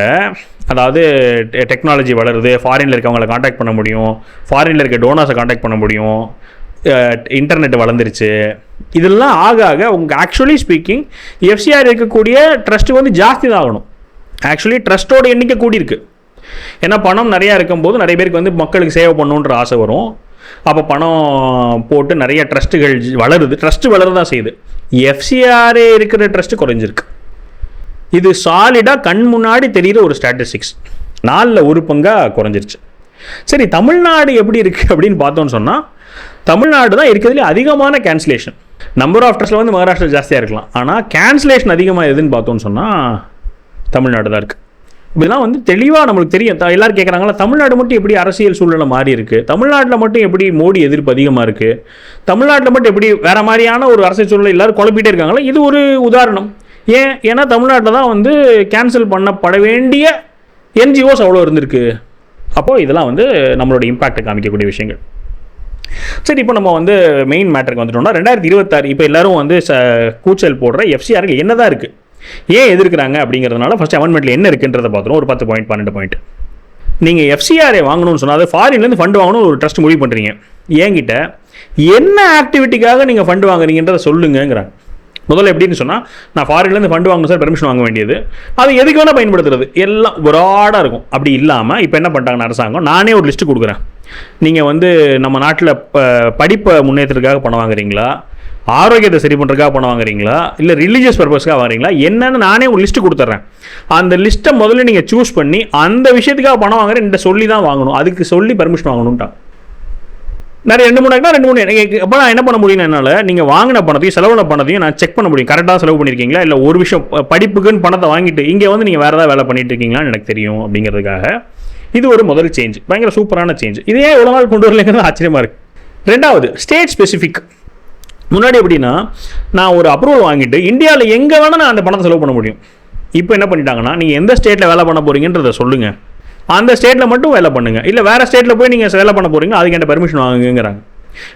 அதாவது டெக்னாலஜி வளருது, ஃபாரினில் இருக்கவங்களை காண்டாக்ட் பண்ண முடியும், ஃபாரினில் இருக்க டோனர்ஸை காண்டாக்ட் பண்ண முடியும், இன்டர்நெட் வளர்ந்துருச்சு. இதெல்லாம் ஆக ஆக உங்கள் ஆக்சுவலி ஸ்பீக்கிங் எஃப்சிஆர் இருக்கக்கூடிய ட்ரஸ்ட்டு வந்து ஜாஸ்தி தான் ஆகணும். ஆக்சுவலி ட்ரஸ்ட்டோட எண்ணிக்கை கூடியிருக்கு. ஏன்னா பணம் நிறையா இருக்கும்போது நிறைய பேருக்கு வந்து மக்களுக்கு சேவை பண்ணணுன்ற ஆசை வரும். அப்போ பணம் போட்டு நிறைய ட்ரஸ்ட்டுகள் வளருது, ட்ரஸ்ட்டு வளரதான் செய்யுது. எஃப்சிஆரே இருக்கிற ட்ரஸ்ட்டு குறைஞ்சிருக்கு. இது சாலிடாக கண் முன்னாடி தெரிகிற ஒரு ஸ்டாட்டிஸ்டிக்ஸ். 4 ஒரு பங்காக குறைஞ்சிருச்சு. சரி, தமிழ்நாடு எப்படி இருக்குது அப்படின்னு பார்த்தோன்னு சொன்னால், தமிழ்நாடு தான் இருக்கிறதுலே அதிகமான கேன்சலேஷன். நம்பர் ஆஃப் ட்ரஸ்ட்டில் வந்து மகாராஷ்டிரா ஜாஸ்தியாக இருக்கலாம், ஆனால் கேன்சலேஷன் அதிகமாக எதுன்னு பார்த்தோன்னு சொன்னால் தமிழ்நாடு தான் இருக்குது. இதெல்லாம் வந்து தெளிவாக நம்மளுக்கு தெரியும். எல்லோரும் கேட்குறாங்களா, தமிழ்நாடு மட்டும் எப்படி அரசியல் சூழ்நிலை மாறி இருக்குது, தமிழ்நாட்டில் மட்டும் எப்படி மோடி எதிர்ப்பு அதிகமாக இருக்குது, தமிழ்நாட்டில் மட்டும் எப்படி வேறு மாதிரியான ஒரு அரசியல் சூழ்நிலை எல்லோரும் குழப்பிட்டே இருக்காங்களா? இது ஒரு உதாரணம். ஏன்னா தமிழ்நாட்டில் தான் வந்து கேன்சல் பண்ணப்பட வேண்டிய என்ஜிஓஸ் அவ்வளோ இருந்திருக்கு. அப்போது இதெல்லாம் வந்து நம்மளோட இம்பாக்டை காமிக்கக்கூடிய விஷயங்கள். சரி, இப்போ நம்ம வந்து மெயின் மேட்டருக்கு வந்துட்டோம்னா, 2026 இப்போ எல்லோரும் வந்து கூச்சல் போடுற எஃப்சிஆருக்கு என்ன தான் இருக்குது, ஏன் எதிர்க்கிறாங்க அப்படிங்கிறதுனால ஃபஸ்ட்டு அமெண்ட்மெண்ட்டில் என்ன இருக்குன்றதை பார்த்துரும். ஒரு 10 பாயிண்ட் 12 பாயிண்ட். நீங்கள் எஃப்சிஆரை வாங்கணும்னு சொன்னால், அது ஃபாரின்லேருந்து ஃபண்டு வாங்கணும்னு ஒரு ட்ரஸ்ட் முடிவு பண்ணுறீங்க. என்கிட்ட என்ன ஆக்டிவிட்டிக்காக நீங்கள் ஃபண்டு வாங்குறீங்கன்றதை சொல்லுங்கிறாங்க. முதல்ல எப்படின்னு சொன்னால், நான் ஃபாரின்லேருந்து ஃபண்டு வாங்கணும் சார், பெர்மிஷன் வாங்க வேண்டியது, அது எதுக்கு வேணால் பயன்படுத்துறது, எல்லாம் ப்ராடாக இருக்கும். அப்படி இல்லாமல் இப்போ என்ன பண்ணிட்டாங்கன்னு அரசாங்கம், நானே ஒரு லிஸ்ட்டு கொடுக்குறேன். நீங்கள் வந்து நம்ம நாட்டில் படிப்பை முன்னேற்றத்துக்காக பணம் வாங்குறீங்களா, ஆரோக்கியத்தை சரி பண்ணுறதுக்காக பணம் வாங்குறீங்களா, இல்லை ரிலீஜியஸ் பர்பஸ்க்காக வாங்குறீங்களா, என்னென்னு நானே ஒரு லிஸ்ட்டு கொடுத்துட்றேன். அந்த லிஸ்ட்டை முதல்ல நீங்கள் சூஸ் பண்ணி அந்த விஷயத்துக்காக பணம் வாங்குறேன் இந்த சொல்லி தான் வாங்கணும், அதுக்கு சொல்லி பெர்மிஷன் வாங்கணும்ட்டாங்க. நிறைய 2-3 அப்போ நான் என்ன பண்ண முடியும், என்னால் நீங்கள் வாங்கின பணத்தையும் செலவுன பணத்தையும் நான் செக் பண்ண முடியும். கரெக்டாக செலவு பண்ணியிருக்கீங்களா, இல்லை ஒரு விஷயம் படிப்புக்குன்னு பணத்தை வாங்கிட்டு இங்கே வந்து நீங்கள் வேறு ஏதாவது வேலை பண்ணிட்டு இருக்கீங்களான்னு எனக்கு தெரியும் அப்படிங்கிறதுக்காக இது ஒரு முதல் சேஞ்ச், பயங்கர சூப்பரான சேஞ்ச். இதே எவ்வளோ நாள் கொண்டு வரலைங்கிறது ஆச்சரியமாக இருக்குது. 2வது, ஸ்டேட் ஸ்பெசிஃபிக். முன்னாடி எப்படின்னா, நான் ஒரு அப்ரூவல் வாங்கிட்டு இந்தியாவில் எங்கே வேணால் நான் அந்த பணத்தை செலவு பண்ண முடியும். இப்போ என்ன பண்ணிட்டாங்கன்னா, நீங்கள் எந்த ஸ்டேட்டில் வேலை பண்ண போகிறீங்கன்றதை சொல்லுங்கள், அந்த ஸ்டேட்டில் மட்டும் வேலை பண்ணுங்கள், இல்லை வேறு ஸ்டேட்டில் போய் நீங்கள் வேலை பண்ண போகிறீங்க, அதுக்கு என்கிட்ட பெர்மிஷன் வாங்குங்கிறாங்க.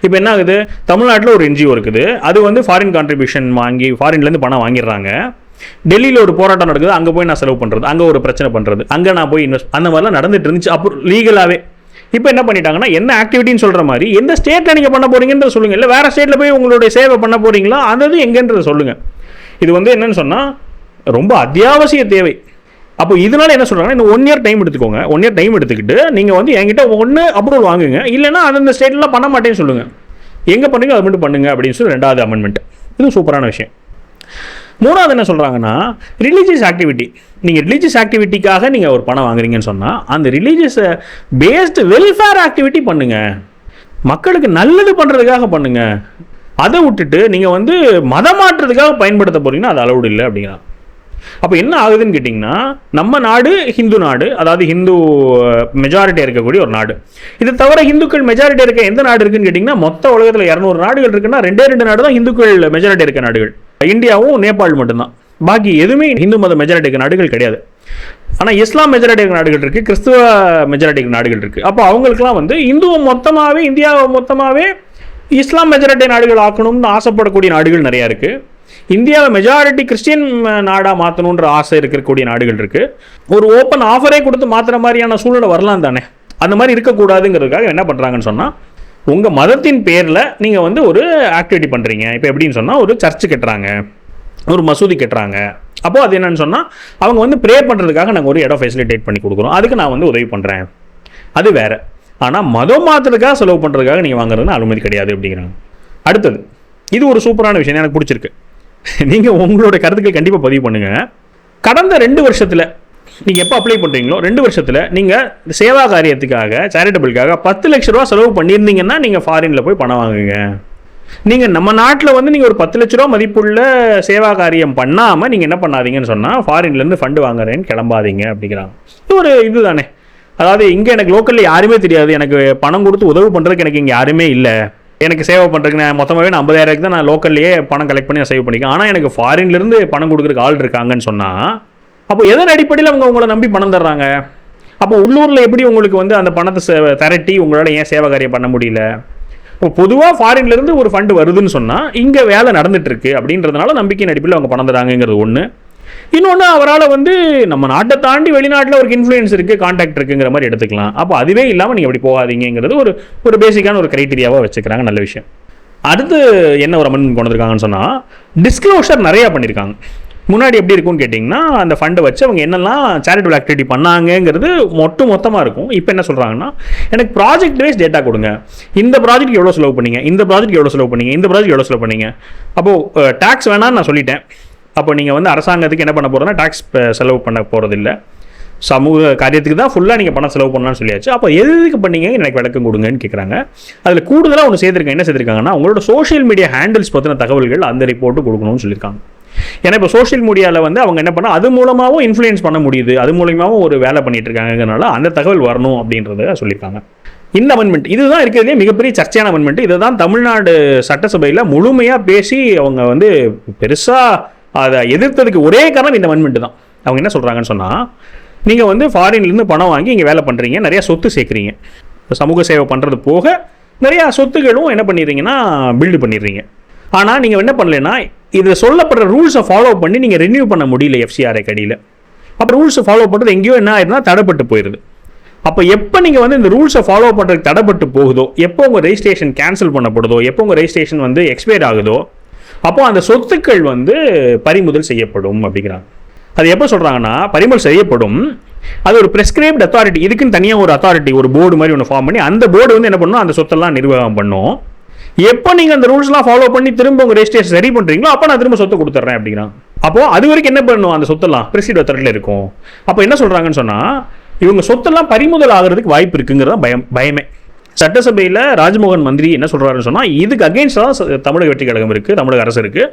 இப்போ என்ன ஆகுது, தமிழ்நாட்டில் ஒரு என்ஜிஓ இருக்குது, அது வந்து ஃபாரின் கான்ட்ரிபியூஷன் வாங்கி ஃபாரின்லேருந்து பணம் வாங்கிடுறாங்க. டெல்லியில் ஒரு போராட்டம் நடக்குது, அங்கே போய் நான் செலவு பண்ணுறது, அங்கே ஒரு பிரச்சனை பண்ணுறது, அங்கே நான் போய் இன்வெஸ்ட், அந்த மாதிரிலாம் நடந்துட்டு இருந்துச்சு அப்புறம் லீகலாகவே. இப்போ என்ன பண்ணிட்டாங்கன்னா, என்ன ஆக்டிவிட்டின்னு சொல்கிற மாதிரி எந்த ஸ்டேட்டில் நீங்கள் பண்ண போகிறீங்கன்றத சொல்லுங்கள், இல்லை வேறு ஸ்டேட்டில் போய் உங்களுடைய சேவை பண்ண போகிறீங்களா அந்த எங்கேன்றதை சொல்லுங்கள். இது வந்து என்னென்னு சொன்னால் ரொம்ப அத்தியாவசிய தேவை. அப்போ இதனால என்ன சொல்கிறாங்கன்னா, இந்த 1 இயர் டைம் எடுத்துக்கோங்க. 1 இயர் டைம் எடுத்துக்கிட்டு நீங்கள் வந்து என்கிட்ட ஒன்று அப்ரூவல் வாங்குங்க, இல்லைன்னா அந்தந்த ஸ்டேட்லாம் பண்ண மாட்டேன்னு சொல்லுங்கள், எங்கே பண்ணுங்க அது மட்டும் பண்ணுங்க அப்படின்னு சொல்லி 2வது அமெண்ட்மெண்ட். இதுவும் சூப்பரான விஷயம். 3வது என்ன சொல்கிறாங்கன்னா, ரிலீஜியஸ் ஆக்டிவிட்டி. நீங்கள் ரிலீஜியஸ் ஆக்டிவிட்டிக்காக நீங்கள் ஒரு பணம் வாங்குறீங்கன்னு சொன்னால், அந்த ரிலீஜியஸ் பேஸ்டு வெல்ஃபேர் ஆக்டிவிட்டி பண்ணுங்கள், மக்களுக்கு நல்லது பண்ணுறதுக்காக பண்ணுங்கள். அதை விட்டுட்டு நீங்கள் வந்து மதம் மாற்றுறதுக்காக பயன்படுத்த போகிறீங்கன்னா அது அலௌடு இல்லை அப்படிங்கிறாங்க. அப்போ என்ன ஆகுதுன்னு கேட்டிங்கன்னா, நம்ம நாடு ஹிந்து நாடு, அதாவது ஹிந்து மெஜாரிட்டியாக இருக்கக்கூடிய ஒரு நாடு. இது தவிர ஹிந்துக்கள் மெஜாரிட்டி இருக்க எந்த நாடு இருக்குன்னு கேட்டிங்கன்னா, மொத்த உலகத்தில் 200 நாடுகள் இருக்குன்னா 2 நாடு தான் ஹிந்துக்கள் மெஜாரிட்டி இருக்க நாடுகள். இந்தியாவும் நேபாள் மட்டும்தான். பாக்கி எதுவுமே ஹிந்து மத மெஜாரிட்டி இருக்க நாடுகள் கிடையாது. ஆனால் இஸ்லாம் மெஜாரிட்டி இருக்க நாடுகள் இருக்குது, கிறிஸ்துவ மெஜாரிட்டி இருக்க நாடுகள் இருக்குது. அப்போ அவங்களுக்குலாம் வந்து இந்துவை மொத்தமாகவே, இந்தியாவை மொத்தமாகவே இஸ்லாம் மெஜாரிட்டி நாடுகள் ஆக்கணும்னு ஆசைப்படக்கூடிய நாடுகள் நிறையா இருக்குது. இந்தியாவை மெஜாரிட்டி கிறிஸ்டியன் நாடாக மாற்றணுன்ற ஆசை இருக்கக்கூடிய நாடுகள் இருக்குது. ஒரு ஓப்பன் ஆஃபரே கொடுத்து மாற்றுற மாதிரியான சூழ்நிலை வரலாம் தானே, அந்த மாதிரி இருக்கக்கூடாதுங்கிறதுக்காக என்ன பண்ணுறாங்கன்னு சொன்னால், உங்கள் மதத்தின் பேரில் நீங்கள் வந்து ஒரு ஆக்டிவிட்டி பண்ணுறீங்க. இப்போ எப்படின்னு சொன்னால், ஒரு சர்ச்சு கட்டுறாங்க, ஒரு மசூதி கட்டுறாங்க. அப்போது அது என்னென்னு சொன்னால், அவங்க வந்து ப்ரே பண்ணுறதுக்காக நாங்கள் ஒரு இடம் ஃபெசிலிட்டேட் பண்ணி கொடுக்குறோம், அதுக்கு நான் வந்து உதவி பண்ணுறேன், அது வேறு. ஆனால் மதம் மாற்றுறதுக்காக செலவு பண்ணுறதுக்காக நீங்கள் வாங்குறதுன்னு அனுமதி கிடையாது அப்படிங்கிறாங்க. அடுத்தது, இது ஒரு சூப்பரான விஷயம், எனக்கு பிடிச்சிருக்கு. நீங்கள் உங்களோட கருத்துக்கள் கண்டிப்பாக பதிவு பண்ணுங்கள். கடந்த 2 வருஷத்தில் நீங்கள் எப்போ அப்ளை பண்ணுறீங்களோ 2 வருஷத்தில் நீங்கள் சேவா காரியத்துக்காக, சேரிட்டபிளுக்காக 10 லட்ச ரூபா செலவு பண்ணியிருந்தீங்கன்னா நீங்கள் ஃபாரினில் போய் பணம் வாங்குங்க. நீங்கள் நம்ம நாட்டில் வந்து நீங்கள் ஒரு 10 லட்ச ரூபா மதிப்புள்ள சேவா காரியம் பண்ணாமல் நீங்கள் என்ன பண்ணாதீங்கன்னு சொன்னால், ஃபாரின்லேருந்து ஃபண்டு வாங்குறேன்னு கிளம்பாதீங்க அப்படிங்கிறாங்க. இது ஒரு இது தானே. அதாவது இங்கே எனக்கு லோக்கலில் யாருமே தெரியாது, எனக்கு பணம் கொடுத்து உதவி பண்ணுறதுக்கு எனக்கு இங்கே யாருமே இல்லை, எனக்கு சேவை பண்ணுறதுக்கு நான் மொத்தமாகவே நான் 50,000 தான் நான் லோக்கல்லையே பணம் கலெக்ட் பண்ணி நான் சேவ் பண்ணிக்கேன், ஆனால் எனக்கு ஃபாரின்லேருந்து பணம் கொடுக்குறதுக்கு ஆள் இருக்காங்கன்னு சொன்னால், அப்போ எதன் அடிப்படையில் அவங்க உங்களை நம்பி பணம் தர்றாங்க? அப்போ உள்ளூரில் எப்படி உங்களுக்கு வந்து அந்த பணத்தை திரட்டி உங்களால் ஏன் சேவை காரியம் பண்ண முடியல? இப்போ பொதுவாக ஃபாரின்லேருந்து ஒரு ஃபண்டு வருதுன்னு சொன்னால் இங்கே வேலை நடந்துகிட்ருக்கு அப்படின்றதுனால நம்பிக்கையின் அடிப்படையில் அவங்க பணம் தராங்கிறது ஒன்று. இன்னொன்று, அவரால் வந்து நம்ம நாட்டை தாண்டி வெளிநாட்டில் ஒரு இன்ஃப்ளூயன்ஸ் இருக்குது, கான்டாக்ட் இருக்குங்கிற மாதிரி எடுத்துக்கலாம். அப்போ அதுவே இல்லாமல் நீங்கள் அப்படி போகாதீங்கிறது ஒரு பேசிக்கான ஒரு க்ரைட்டீரியாவாக வச்சுக்கிறாங்க. நல்ல விஷயம். அடுத்து என்ன ஒரு அமெண்ட்மெண்ட் கொண்டு வந்திருக்காங்கன்னு சொன்னால், டிஸ்க்ளோஷர் நிறையா பண்ணியிருக்காங்க. முன்னாடி எப்படி இருக்கும்னு கேட்டிங்கன்னா, அந்த ஃபண்டை வச்சு அவங்க என்னெல்லாம் சேரிட்டபிள் ஆக்டிவிட்டி பண்ணாங்கங்கிறது மொத்தமாக இருக்கும். இப்போ என்ன சொல்கிறாங்கன்னா, எனக்கு ப்ராஜெக்ட் வைஸ் டேட்டா கொடுங்க, இந்த ப்ராஜெக்ட் எவ்வளோ செலவு பண்ணீங்க, இந்த ப்ராஜெக்ட் எவ்வளோ செலவு பண்ணீங்க, இந்த ப்ராஜெக்ட் எவ்வளோ செலவு பண்ணீங்க. அப்போது டேக்ஸ் வேணான்னு நான் சொல்லிட்டேன். அப்போ நீங்கள் வந்து அரசாங்கத்துக்கு என்ன பண்ண போகிறதுனா டேக்ஸ் செலவு பண்ண போகிறதில்ல, சமூக காரியத்துக்கு தான் ஃபுல்லாக நீங்கள் பணம் செலவு பண்ணலாம்னு சொல்லியாச்சு. அப்போ எதுக்கு பண்ணீங்க எனக்கு விளக்கம் கொடுங்கன்னு கேட்குறாங்க. அதில் கூடுதலாக ஒன்று சேர்த்துருக்காங்க. என்ன சேர்த்துருக்காங்கன்னா, உங்களோட சோஷியல் மீடியா ஹேண்டில்ஸ் பற்றின தகவல்கள் அந்த ரிப்போர்ட்டு கொடுக்கணும்னு சொல்லியிருக்காங்க. ஏன்னா இப்போ சோஷியல் மீடியாவில் வந்து அவங்க என்ன பண்ணால் அது மூலமாகவும் இன்ஃப்ளூயன்ஸ் பண்ண முடியுது, அது மூலமாகவும் ஒரு வேலை பண்ணிட்டு இருக்காங்கனால அந்த தகவல் வரணும் அப்படின்றத சொல்லியிருக்காங்க. இந்த அமெண்ட்மெண்ட் இதுதான் இருக்கிறதே மிகப்பெரிய சர்ச்சையான அமெண்ட்மெண்ட். இதை தான் தமிழ்நாடு சட்டசபையில் முழுமையாக பேசி அவங்க வந்து பெருசாக அதை எதிர்த்ததுக்கு ஒரே காரணம் இந்த அமெண்ட்மெண்ட் தான். அவங்க என்ன சொல்கிறாங்கன்னு சொன்னால், நீங்கள் வந்து ஃபாரின்லேருந்து பணம் வாங்கி இங்கே வேலை பண்ணுறீங்க, நிறையா சொத்து சேர்க்குறீங்க, சமூக சேவை பண்ணுறது போக நிறையா சொத்துகளும் என்ன பண்ணிடுறீங்கன்னா பில்டு பண்ணிடுறீங்க. ஆனால் நீங்கள் என்ன பண்ணலைன்னா, இதில் சொல்லப்படுற ரூல்ஸை ஃபாலோ பண்ணி நீங்கள் ரினியூ பண்ண முடியல எஃப்சிஆர்ஐ கடியில். அப்போ ரூல்ஸை ஃபாலோ பண்ணுறது எங்கேயோ என்ன ஆயிருந்தா தடைப்பட்டு போயிடுது. அப்போ எப்போ நீங்கள் வந்து இந்த ரூல்ஸை ஃபாலோ பண்ணுறதுக்கு தடைப்பட்டு போகுதோ, எப்போ உங்கள் ரெஜிஸ்ட்ரேஷன் கேன்சல் பண்ணப்படுதோ, எப்போ உங்கள் ரெஜிஸ்ட்ரேஷன் வந்து எக்ஸ்பயர் ஆகுதோ, அப்போ அந்த சொத்துக்கள் வந்து பறிமுதல் செய்யப்படும் அப்படிங்கிறாங்க. அது எப்போ சொல்கிறாங்கன்னா, பறிமுதல் செய்யப்படும், அது ஒரு பிரெஸ்கிரைப்ட் அத்தாரிட்டி, இதுக்குன்னு தனியாக ஒரு அத்தாரிட்டி, ஒரு போர்டு மாதிரி ஒன்று ஃபார்ம் பண்ணி அந்த போர்டு வந்து என்ன பண்ணணும், அந்த சொத்தெல்லாம் நிர்வாகம் பண்ணும். எப்போ நீங்கள் அந்த ரூல்ஸ்லாம் ஃபாலோ பண்ணி திரும்ப உங்கள் ரெஜிஸ்ட்ரேஷன் சரி பண்ணுறீங்களோ அப்போ நான் திரும்ப சொத்தை கொடுத்துட்றேன் அப்படிங்கிறாங்க. அப்போது அது வரைக்கும் என்ன பண்ணணும், அந்த சொத்தெல்லாம் பிரெஸ்கிரைப்ட் அத்தாரிட்டியில் இருக்கும். அப்போ என்ன சொல்கிறாங்கன்னு சொன்னால், இவங்க சொத்தெல்லாம் பறிமுதல் ஆகிறதுக்கு வாய்ப்பு இருக்குங்கிறதா பயமே. சட்டசபையில் ராஜ்மோகன் மந்திரி என்ன சொல்கிறாருன்னு சொன்னால், இதுக்கு அகெயின்ஸ்டாக தான் தமிழக வெற்றி கழகம் இருக்குது, தமிழக அரசு இருக்குது,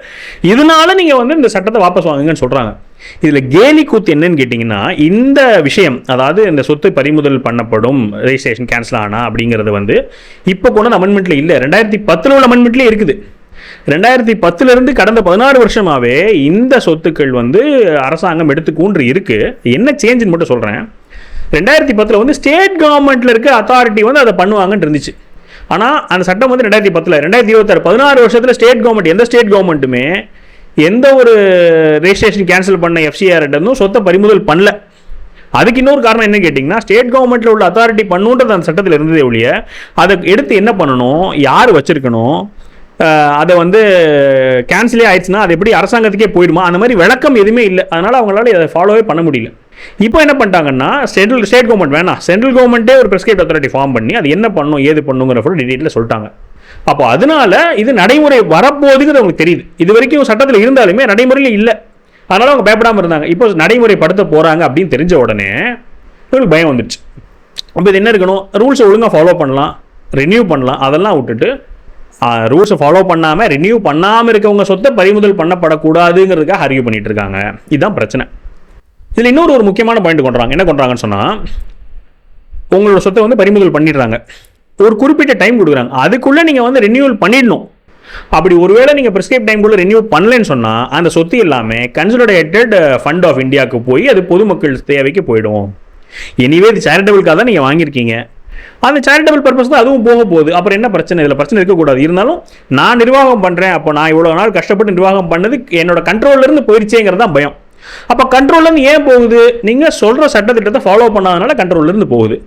இதனால நீங்கள் வந்து இந்த சட்டத்தை வாபஸ் வாங்குங்கன்னு சொல்கிறாங்க. இதில் கேலி கூத்து என்னன்னு கேட்டிங்கன்னா, இந்த விஷயம், அதாவது இந்த சொத்து பறிமுதல் பண்ணப்படும், ரெஜிஸ்ட்ரேஷன் கேன்சல் ஆனா அப்படிங்கிறது வந்து இப்போ கொண்டு அமெண்ட்மெண்ட்டில் இல்லை, 2010 உள்ள அமெண்ட்மெண்ட்லேயே இருக்குது. 2010 கடந்த 16 வருஷமாகவே இந்த சொத்துக்கள் வந்து அரசாங்கம் எடுத்துக்கூன்று இருக்குது. என்ன சேஞ்சுன்னு மட்டும் சொல்கிறேன். 2010 வந்து ஸ்டேட் கவர்மெண்ட்டில் இருக்க அத்தாரிட்டி வந்து அதை பண்ணுவாங்கன்னு இருந்துச்சு. ஆனால் அந்த சட்டம் வந்து 2010, 2026 16 வருஷத்தில் ஸ்டேட் கவர்மெண்ட், எந்த ஸ்டேட் கவர்மெண்ட்டுமே எந்த ஒரு ரெஜிஸ்ட்ரேஷன் கேன்சல் பண்ண எஃப்சிஆர்கிட்டருந்தும் சொத்தை பறிமுதல் பண்ணல. அதுக்கு இன்னொரு காரணம் என்ன கேட்டிங்கன்னா, ஸ்டேட் கவர்மெண்ட்டில் உள்ள அத்தாரிட்டி பண்ணுன்றது அந்த சட்டத்தில் இருந்ததே ஒழிய அதை எடுத்து என்ன பண்ணணும், யார் வச்சுருக்கணும், அதை வந்து கேன்சலே ஆயிடுச்சுன்னா அது எப்படி அரசாங்கத்துக்கே போயிடுமா, அந்த மாதிரி விளக்கம் எதுவுமே இல்லை. அதனால் அவங்களால அதை ஃபாலோவே பண்ண முடியல. இப்போ என்ன பண்ணிட்டாங்கன்னா, ஸ்டேட் கவர்மெண்ட் வேணாம், சென்ட்ரல் கவர்மெண்ட்டே ஒரு பிரெஸ்கிரைப்ட் அத்தாரிட்டி ஃபார்ம் பண்ணி அது என்ன பண்ணும் ஏது பண்ணுங்கிற டீட்டெயிலில் சொல்லிட்டாங்க. அப்போ அதனால இது நடைமுறை வரப்போகுதுங்கிறது அவங்களுக்கு தெரியுது. இது வரைக்கும் சட்டத்தில் இருந்தாலுமே நடைமுறையில் இல்லை, அதனால் அவங்க பயப்படாமல் இருந்தாங்க. இப்போ நடைமுறைப்படுத்த போகிறாங்க அப்படின்னு தெரிஞ்ச உடனே இவங்களுக்கு பயம் வந்துடுச்சு. அப்போ இது என்ன இருக்கணும், ரூல்ஸை ஒழுங்காக ஃபாலோ பண்ணலாம், ரினியூ பண்ணலாம், அதெல்லாம் விட்டுட்டு ரூல்ஸை ஃபாலோ பண்ணாமல் ரினியூ பண்ணாமல் இருக்கவங்க சொத்தை பறிமுதல் பண்ணப்படக்கூடாதுங்கிறதுக்காக ஆர்கியூ பண்ணிட்டு இருக்காங்க. இதுதான் பிரச்சனை. இதில் இன்னொரு முக்கியமான பாயிண்ட் கொண்டுறாங்க. என்ன கொண்டுறாங்கன்னு சொன்னால், உங்களோட சொத்தை வந்து பறிமுதல் பண்ணிடுறாங்க, ஒரு குறிப்பிட்ட டைம் கொடுக்குறாங்க, அதுக்குள்ளே நீங்கள் வந்து ரினியூவல் பண்ணிடணும். அப்படி ஒருவேளை நீங்கள் ப்ரிஸ்கிரைப் டைம்குள்ளே ரினியூ பண்ணலன்னு சொன்னால் அந்த சொத்து எல்லாமே கன்சாலிடேட்டட் ஃபண்ட் ஆஃப் இந்தியாவுக்கு போய் அது பொதுமக்கள் தேவைக்கு போயிடும். எனிவே இது சேரிட்டபிளுக்காக தான் நீங்கள் வாங்கியிருக்கீங்க, அந்த சேரிட்டபிள் பர்பஸ் தான் அதுவும் போக போகுது. அப்புறம் என்ன பிரச்சனை, இதில் பிரச்சனை இருக்கக்கூடாது. இருந்தாலும் நான் நிர்வாகம் பண்ணுறேன், அப்போ நான் இவ்வளோ நாள் கஷ்டப்பட்டு நிர்வாகம் பண்ணது என்னோட கண்ட்ரோல்லேருந்து போயிடுச்சேங்கிறது தான் பயம். அப்போ கண்ட்ரோல்லேருந்து ஏன் போகுது, நீங்கள் சொல்கிற சட்டத்திட்டத்தை ஃபாலோ பண்ணாதனால கண்ட்ரோல்லேருந்து போகுது.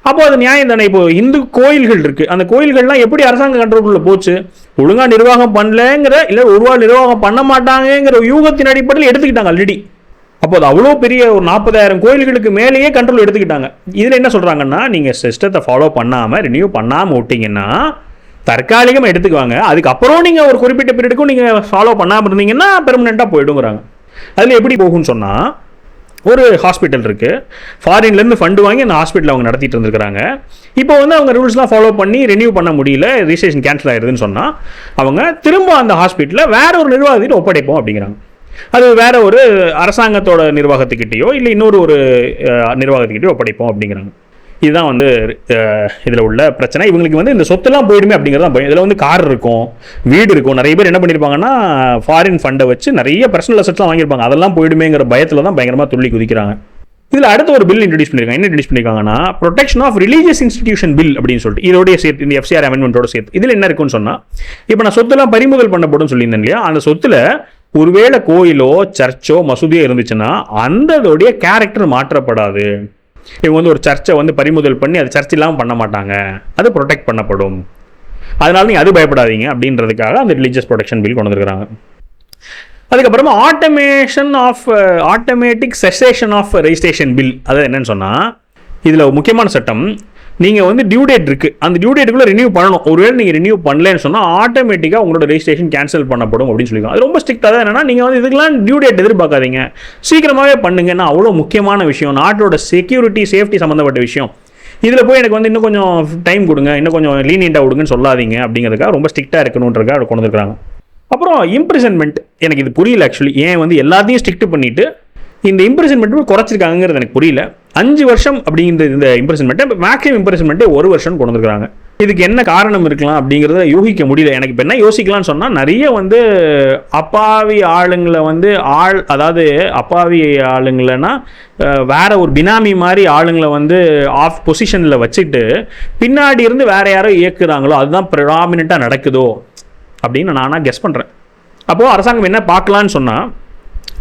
அப்போ அது நியாயம் தானே. இப்போ இந்து கோயில்கள் இருக்குது, அந்த கோயில்கள்லாம் எப்படி அரசாங்க கண்ட்ரோலுக்குள்ளே போச்சு? ஒழுங்காக நிர்வாகம் பண்ணலங்கிற, இல்லை ஒருவாள் நிர்வாகம் பண்ண மாட்டாங்கிற யூகத்தின் அடிப்படையில் எடுத்துக்கிட்டாங்க ஆல்ரெடி. அப்போ அது அவ்வளோ பெரிய ஒரு 40,000 கோயில்களுக்கு மேலேயே கண்ட்ரோல் எடுத்துக்கிட்டாங்க. இதில் என்ன சொல்கிறாங்கன்னா, நீங்கள் சிஸ்டத்தை ஃபாலோ பண்ணாமல் ரினியூ பண்ணாமல் விட்டிங்கன்னா தற்காலிகமாக எடுத்துக்குவாங்க, அதுக்கப்புறம் நீங்கள் ஒரு குறிப்பிட்ட பீரியடுக்கும் நீங்கள் ஃபாலோ பண்ணாமல் இருந்தீங்கன்னா பெர்மனெண்ட்டாக போயிடுங்கிறாங்க. அதில் எப்படி போகும்னு சொன்னால், ஒரு ஹாஸ்பிட்டல் இருக்குது, ஃபாரின்லேருந்து ஃபண்டு வாங்கி அந்த ஹாஸ்பிட்டல் அவங்க நடத்திட்டு இருந்திருக்கிறாங்க. இப்போ வந்து அவங்க ரூல்ஸ்லாம் ஃபாலோ பண்ணி ரெனியூ பண்ண முடியல, ரிஜிஸ்ட்ரேஷன் கேன்சல் ஆயிடுதுன்னு சொன்னால் அவங்க திரும்ப அந்த ஹாஸ்பிட்டலில் வேற ஒரு நிர்வாகத்திட்ட ஒப்படைப்போம் அப்படிங்கிறாங்க. அது வேற ஒரு அரசாங்கத்தோட நிர்வாகத்துக்கிட்டேயோ இல்லை இன்னொரு ஒரு நிர்வாகத்துக்கிட்டேயோ ஒப்படைப்போம் அப்படிங்கிறாங்க. இதுதான் வந்து இதில் உள்ள பிரச்சனை. இவங்களுக்கு வந்து இந்த சொத்துலாம் போயிடுமே அப்படிங்கிறது தான் பயம். இதில் வந்து கார் இருக்கும், வீடு இருக்கும். நிறைய பேர் என்ன பண்ணியிருப்பாங்கன்னா, ஃபாரின் ஃபண்டை வச்சு நிறைய பர்சனல் அசெட்ஸ்லாம் வாங்கியிருப்பாங்க. அதெல்லாம் போயிடுமேங்கிற பயத்தில் தான் பயங்கரமாக துள்ளி குதிக்கிறாங்க. இதில் அடுத்த ஒரு பில் இன்ட்ரடியூஸ் பண்ணியிருக்காங்க. என்ன இன்ட்ரடியூஸ் பண்ணியிருக்காங்கன்னா, protection of religious institution bill அப்படின்னு சொல்லிட்டு, இதோடைய சேர்த்து இந்த FCR அமெண்ட்மெண்ட்டோட சேர்த்து. இதில் என்ன இருக்குன்னு சொன்னால், இப்போ நான் சொத்துலாம் பறிமுதல் பண்ணப்படும் சொல்லியிருந்தேன் இல்லையா, அந்த சொத்தில் ஒருவேளை கோயிலோ சர்ச்சோ மசூதியோ இருந்துச்சுன்னா அந்ததோடைய கேரக்டர் மாற்றப்படாது. இவங்க வந்து ஒரு சர்ச்சை வந்து பறிமுதல் பண்ணி அது சர்ச் இல்லாமல் பண்ண மாட்டாங்க, அது ப்ரொடெக்ட் பண்ணப்படும். அதனால நீங்கள் அது பயப்படாதீங்க அப்படின்றதுக்காக அந்த ரிலீஜியஸ் ப்ரொடெக்ஷன் பில் கொண்டு வந்துருக்காங்க. அதுக்கப்புறமா automatic cessation of registration bill. அது என்னன்னு சொன்னால், இதில் முக்கியமான சட்டம், நீங்கள் வந்து டியூ டேட் இருக்குது, அந்த டியூ டேட்டுக்குள்ளே ரினியூ பண்ணணும். ஒருவேளை நீங்கள் ரினியூ பண்ணலன்னு சொன்னால் ஆட்டோமேட்டிக்காக உங்களோட ரெஜிஸ்ட்ரேஷன் கேன்சல் பண்ணப்படும் அப்படின்னு சொல்லியிருக்காங்க. அது ரொம்ப ஸ்ட்ரிக்டாக தான். என்னன்னா, நீங்கள் வந்து இதுக்கெல்லாம் டியூ டேட் எதிர்பார்க்காதீங்க, சீக்கிரமாகவே பண்ணுங்கன்னா அவ்வளோ முக்கியமான விஷயம், நாட்டோட செக்யூரிட்டி சேஃப்டி சம்மந்தப்பட்ட விஷயம். இதில் போய் எனக்கு வந்து இன்னும் கொஞ்சம் டைம் கொடுங்க, இன்னும் கொஞ்சம் லீனியண்டாக கொடுங்கன்னு சொல்லாதீங்க அப்படிங்கிறதுக்காக ரொம்ப ஸ்ட்ரிக்டாக இருக்கணுன்றதுக்காக கொண்டு வந்துருக்காங்க. அப்புறம் இம்ப்ரிசன்மெண்ட், எனக்கு இது புரியல ஆக்சுவலி, ஏன் வந்து எல்லாத்தையும் ஸ்ட்ரிக்ட் பண்ணிவிட்டு இந்த இம்ப்ரிசன்மெண்ட் குறைச்சிருக்காங்கிறது எனக்கு புரியல. 5 வருஷம் அப்படிங்கிற இந்த இம்ப்ரிசன்மெண்ட்டை மேக்ஸிமம் இம்ப்ரிசன்மெண்ட்டே 1 வருஷம் கொண்டு வந்துருக்காங்க. இதுக்கு என்ன காரணம் இருக்கலாம் அப்படிங்கிறத யோசிக்க முடியல. எனக்கு இப்போ என்ன யோசிக்கலாம்னு சொன்னால், நிறைய வந்து அப்பாவி ஆளுங்களை வந்து அதாவது அப்பாவி ஆளுங்களன்னா வேற ஒரு பினாமி மாதிரி ஆளுங்களை வந்து ஆஃப் பொசிஷனில் வச்சுட்டு பின்னாடி இருந்து வேற யாரோ இயக்குறாங்களோ, அதுதான் ப்ரிடாமினெண்ட்டாக நடக்குதோ அப்படின்னு நானாக கெஸ் பண்ணுறேன். அப்போது அரசாங்கம் என்ன பார்க்கலான்னு சொன்னால்,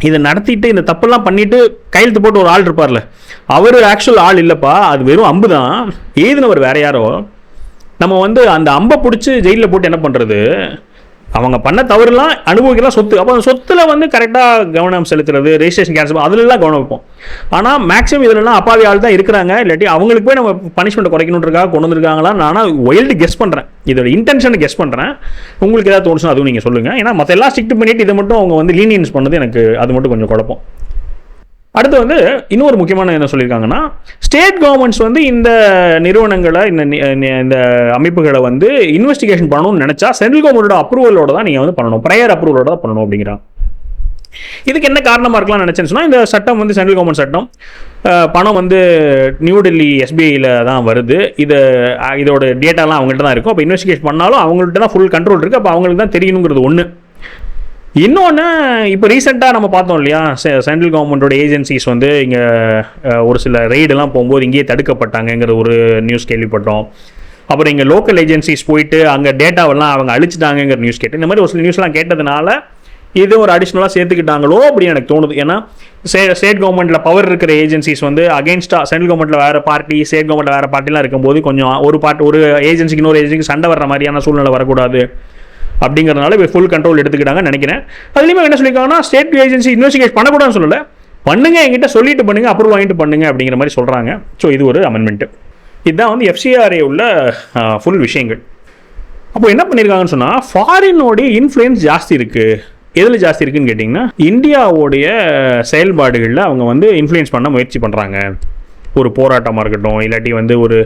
இதை நடத்திட்டு இந்த தப்பெல்லாம் பண்ணிட்டு கையெழுத்து போட்டு ஒரு ஆள் இருப்பார்ல, அவர் ஆக்சுவல் ஆள் இல்லைப்பா, அது வெறும் அம்பு தான், எழுதினவர் வேற யாரோ. நம்ம வந்து அந்த அம்பை பிடிச்சி ஜெயிலில் போட்டு என்ன பண்ணுறது? அவங்க பண்ண தவறுலாம் அனுபவிக்கலாம் சொத்து. அப்போ அந்த சொத்தில் வந்து கரெக்டாக கவனம் செலுத்துறது, ரெஜிஸ்ட்ரேஷன் கேன்சல் அதிலெல்லாம் கவனம் வைப்போம். ஆனால் மேக்ஸிமம் இதிலெல்லாம் அப்பாவி ஆள் தான் இருக்கிறாங்க. இல்லாட்டி அவங்களுக்கு போய் நம்ம பனிஷ்மெண்ட்டை குறைக்கணுன்றக்காக கொண்டு வந்துருக்காங்களா? நான் ஒயில்டு கெஸ் பண்ணுறேன், இதோட இன்டென்ஷனை கெஸ் பண்ணுறேன். உங்களுக்கு ஏதாவது தோணுச்சுன்னா அதுவும் நீங்கள் சொல்லுங்கள். ஏன்னா மற்ற எல்லாம் ஸ்ட்ரிக்ட் பண்ணிவிட்டு இதை மட்டும் அவங்க வந்து லீனியன்ஸ் பண்ணது எனக்கு அது மட்டும் கொஞ்சம் குழப்பம். அடுத்து வந்து இன்னொரு முக்கியமான என்ன சொல்லியிருக்காங்கன்னா, ஸ்டேட் கவர்மெண்ட்ஸ் வந்து இந்த நிறுவனங்களை இந்த அமைப்புகளை வந்து இன்வெஸ்டிகேஷன் பண்ணணும்னு நினச்சா சென்ட்ரல் கவர்மெண்டோட அப்ரூவலோட தான் நீங்கள் வந்து பண்ணணும், ப்ரையர் அப்ரூவலோட தான் பண்ணணும் அப்படிங்கிறாங்க. இதுக்கு என்ன காரணமாக இருக்கலாம்னு நினச்சேன்னு சொன்னால், இந்த சட்டம் வந்து சென்ட்ரல் கவர்மெண்ட் சட்டம், பணம் வந்து நியூ டெல்லி SBIயில் தான் வருது, இதோட டேட்டாலாம் அவங்கள்ட்ட தான் இருக்கும். அப்போ இன்வெஸ்டிகேஷன் பண்ணாலும் அவங்கள்ட்ட தான் ஃபுல் கண்ட்ரோல் இருக்குது. அப்போ அவங்களுக்கு தான் தெரியணுங்கிறது ஒன்று. இன்னொன்று, இப்போ ரீசெண்டாக நம்ம பார்த்தோம் இல்லையா, சென்ட்ரல் கவர்மெண்ட்டோட ஏஜென்சிஸ் வந்து இங்கே ஒரு சில ரெய்டெல்லாம் போகும்போது இங்கேயே தடுக்கப்பட்டாங்கிற ஒரு நியூஸ் கேள்விப்பட்டோம். அப்புறம் இங்கே லோக்கல் ஏஜென்சிஸ் போயிட்டு அங்கே டேட்டாவெல்லாம் அவங்க அழிச்சிட்டாங்கிற நியூஸ் கேட்டு, இந்த மாதிரி ஒரு சில நியூஸ்லாம் கேட்டதுனால இது ஒரு அடிஷ்னலாக சேர்த்துக்கிட்டாங்களோ அப்படின்னு எனக்கு தோணுது. ஏன்னா ஸ்டேட் கவர்மெண்ட்டில் பவர் இருக்கிற ஏஜென்சிஸ் வந்து அகெயின்ஸ்டாக சென்ட்ரல் கவர்மெண்ட்டில் வேறு பார்ட்டி, ஸ்டேட் கவர்மெண்ட்டில் வேறு பார்ட்டிலாம் இருக்கும்போது கொஞ்சம் ஒரு ஏஜென்சிக்கு இன்னொரு ஏஜென்சிக்கு சண்டை வர்ற மாதிரியான சூழ்நிலை வரக்கூடாது அப்படிங்கிறதுனால இப்போ ஃபுல் கண்ட்ரோல் எடுத்துக்கிட்டாங்கன்னு நினைக்கிறேன். அதுலேயுமே என்ன சொல்லியிருக்காங்கன்னா, ஸ்டேட் ஏஜென்சி இன்வெஸ்டிகேட் பண்ணக்கூடாதுன்னு சொல்லலை, பண்ணுங்க, என்கிட்ட சொல்லிட்டு பண்ணுங்க, அப்ரூவ் வாங்கிட்டு பண்ணுங்க அப்படிங்கிற மாதிரி சொல்கிறாங்க. ஸோ இது ஒரு அமெண்ட்மெண்ட்டு. இதுதான் வந்து FCRA உள்ள ஃபுல் விஷயங்கள். அப்போ என்ன பண்ணியிருக்காங்கன்னு சொன்னால், ஃபாரினோடைய இன்ஃப்ளூயன்ஸ் ஜாஸ்தி இருக்குது. எதில் ஜாஸ்தி இருக்குதுன்னு கேட்டிங்கன்னா, இந்தியாவோடைய செயல்பாடுகளில் அவங்க வந்து இன்ஃப்ளூயன்ஸ் பண்ண முயற்சி பண்ணுறாங்க. ஒரு போராட்டமாக இருக்கட்டும், இல்லாட்டி வந்து ஒரு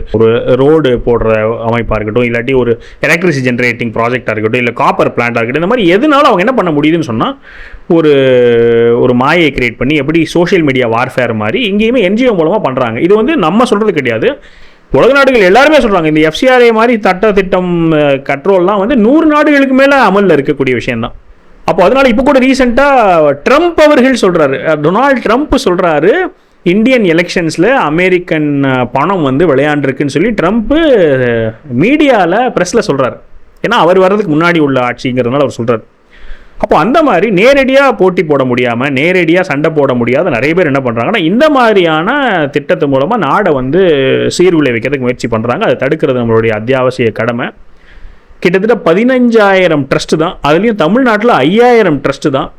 ரோடு போடுற அமைப்பாக இருக்கட்டும், இல்லாட்டி ஒரு எலக்ட்ரிசிட்டி ஜென்ரேட்டிங் ப்ராஜெக்டாக இருக்கட்டும், இல்லை காப்பர் பிளான்ட்டாக இருக்கட்டும், இந்த மாதிரி எதுனாலும் அவங்க என்ன பண்ண முடியுதுன்னு சொன்னால், ஒரு மாயை கிரியேட் பண்ணி எப்படி சோஷியல் மீடியா வார்ஃபேர் மாதிரி இங்கேயுமே NGO மூலமாக பண்ணுறாங்க. இது வந்து நம்ம சொல்கிறது கிடையாது, உலக நாடுகள் எல்லாருமே சொல்கிறாங்க. இந்த FCRA மாதிரி திட்டம் கண்ட்ரோல்லாம் வந்து 100 நாடுகளுக்கு மேலே அமலில் இருக்கக்கூடிய விஷயம்தான். அப்போ அதனால் இப்போ கூட ரீசெண்டாக ட்ரம்ப் அவர்கள் சொல்கிறாரு, டொனால்ட் ட்ரம்ப் சொல்கிறாரு, இந்தியன் எலெக்ஷன்ஸில் அமெரிக்கன் பணம் வந்து விளையாண்டுருக்குன்னு சொல்லி ட்ரம்ப்பு மீடியாவில் ப்ரெஸ்ஸில் சொல்கிறார். ஏன்னா அவர் வர்றதுக்கு முன்னாடி உள்ள ஆட்சிங்கிறதுனால அவர் சொல்கிறார். அப்போ அந்த மாதிரி நேரடியாக போட்டி போட முடியாமல் நேரடியாக சண்டை போட முடியாத நிறைய பேர் என்ன பண்ணுறாங்கன்னா இந்த மாதிரியான திட்டத்து மூலமாக நாடை வந்து சீர்குலை வைக்கிறதுக்கு முயற்சி பண்ணுறாங்க. அதை தடுக்கிறது நம்மளுடைய அத்தியாவசிய கடமை. கிட்டத்தட்ட 15,000 ட்ரஸ்ட்டு தான், அதுலேயும் தமிழ்நாட்டில் 5,000 ட்ரஸ்ட்டு தான்.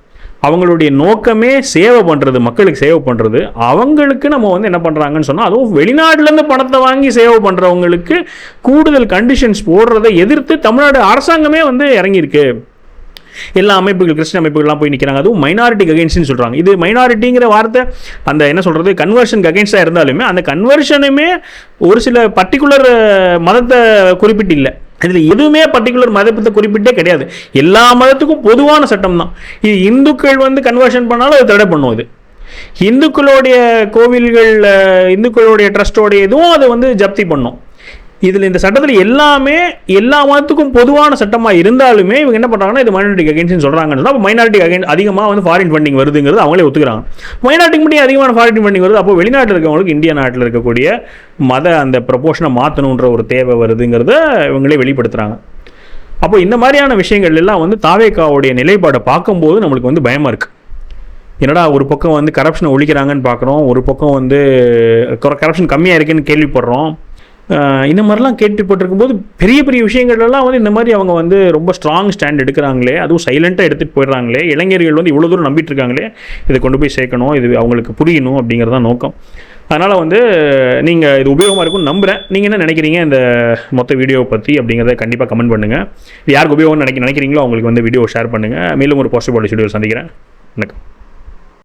அவங்களுடைய நோக்கமே சேவை பண்ணுறது, மக்களுக்கு சேவை பண்ணுறது. அவங்களுக்கு நம்ம வந்து என்ன பண்ணுறாங்கன்னு சொன்னால், அதுவும் வெளிநாட்டிலேருந்து பணத்தை வாங்கி சேவை பண்ணுறவங்களுக்கு கூடுதல் கண்டிஷன்ஸ் போடுறதை எதிர்த்து தமிழ்நாடு அரசாங்கமே வந்து இறங்கியிருக்கு. எல்லா அமைப்புகள், கிறிஸ்டின் அமைப்புகள்லாம் போய் நிற்கிறாங்க. அதுவும் மைனாரிட்டிக்கு அகேன்ஸ்ட்னு சொல்கிறாங்க. இது மைனாரிட்டிங்கிற வார்த்தை அந்த என்ன சொல்கிறது கன்வர்ஷனுக்கு அகேன்ஸ்டாக இருந்தாலுமே அந்த கன்வர்ஷனுமே ஒரு சில பர்டிகுலர் மதத்தை குறிப்பிட்டு இல்லை. இதில் எதுவுமே பர்டிகுலர் மதத்தை குறிப்பிட்டே கிடையாது. எல்லா மதத்துக்கும் பொதுவான சட்டம் தான். இது இந்துக்கள் வந்து கன்வர்ஷன் பண்ணாலும் அதை தடை பண்ணும். இது இந்துக்களுடைய கோவில்கள், இந்துக்களுடைய ட்ரஸ்டோடைய இதுவும் அதை வந்து ஜப்தி பண்ணும். இதில் இந்த சட்டத்தில் எல்லாமே எல்லா மதத்துக்கும் பொதுவான சட்டமாக இருந்தாலுமே இவங்க என்ன பண்ணுறாங்கன்னா இது மைனாரிட்டி அகேன்ஸ்ட்னு சொல்கிறாங்கன்னா, அப்போ மைனாரிட்டி அதிகமாக வந்து ஃபாரின் ஃபண்டிங் வருதுங்கிறது அவங்களே ஒத்துக்கிறாங்க. மைனாரிட்டிக்கு மட்டும் அதிகமான ஃபாரின் ஃபண்டிங் வருது, அப்போ வெளிநாட்டில் இருக்கவங்களுக்கு இந்தியா நாட்டில் இருக்கக்கூடிய மத அந்த ப்ரொபோஷனை மாற்றணுன்ற ஒரு தேவை வருதுங்கிறத இவங்களே வெளிப்படுத்துகிறாங்க. அப்போ இந்த மாதிரியான விஷயங்கள் எல்லாம் வந்து தாவேகாவுடைய நிலைப்பாடை பார்க்கும்போது நம்மளுக்கு வந்து பயமாக இருக்குது. என்னடா ஒரு பக்கம் வந்து கரப்ஷனை ஒழிக்கிறாங்கன்னு பார்க்குறோம், ஒரு பக்கம் வந்து கரப்ஷன் கம்மியாக இருக்குன்னு கேள்விப்படுறோம். இந்த மாதிரிலாம் கேட்டுப்பட்டிருக்கும்போது பெரிய பெரிய விஷயங்கள்லாம் வந்து இந்த மாதிரி அவங்க வந்து ரொம்ப ஸ்ட்ராங் ஸ்டாண்ட் எடுக்கிறாங்களே, அதுவும் சைலண்ட்டாக எடுத்துகிட்டு போயிடுறாங்களே, இளைஞர்கள் வந்து இவ்வளோ தூரம் நம்பிட்டு இருக்காங்களே, இதை கொண்டு போய் சேர்க்கணும், இது அவங்களுக்கு புரியணும் அப்படிங்கிறதான் நோக்கம். அதனால் வந்து நீங்கள் இது உபயோகமாக இருக்கும்னு நம்புகிறேன். நீங்கள் என்ன நினைக்கிறீங்க இந்த மொத்த வீடியோவை பற்றி அப்படிங்கிறத கண்டிப்பாக கமெண்ட் பண்ணுங்கள். யாருக்கு உபயோகம்னு நினைக்கிறீங்களோ அவங்களுக்கு வந்து வீடியோ ஷேர் பண்ணுங்கள். மேலும் ஒரு பாசிட்டிவ் வீடியோ சந்திக்கிறேன். வணக்கம்.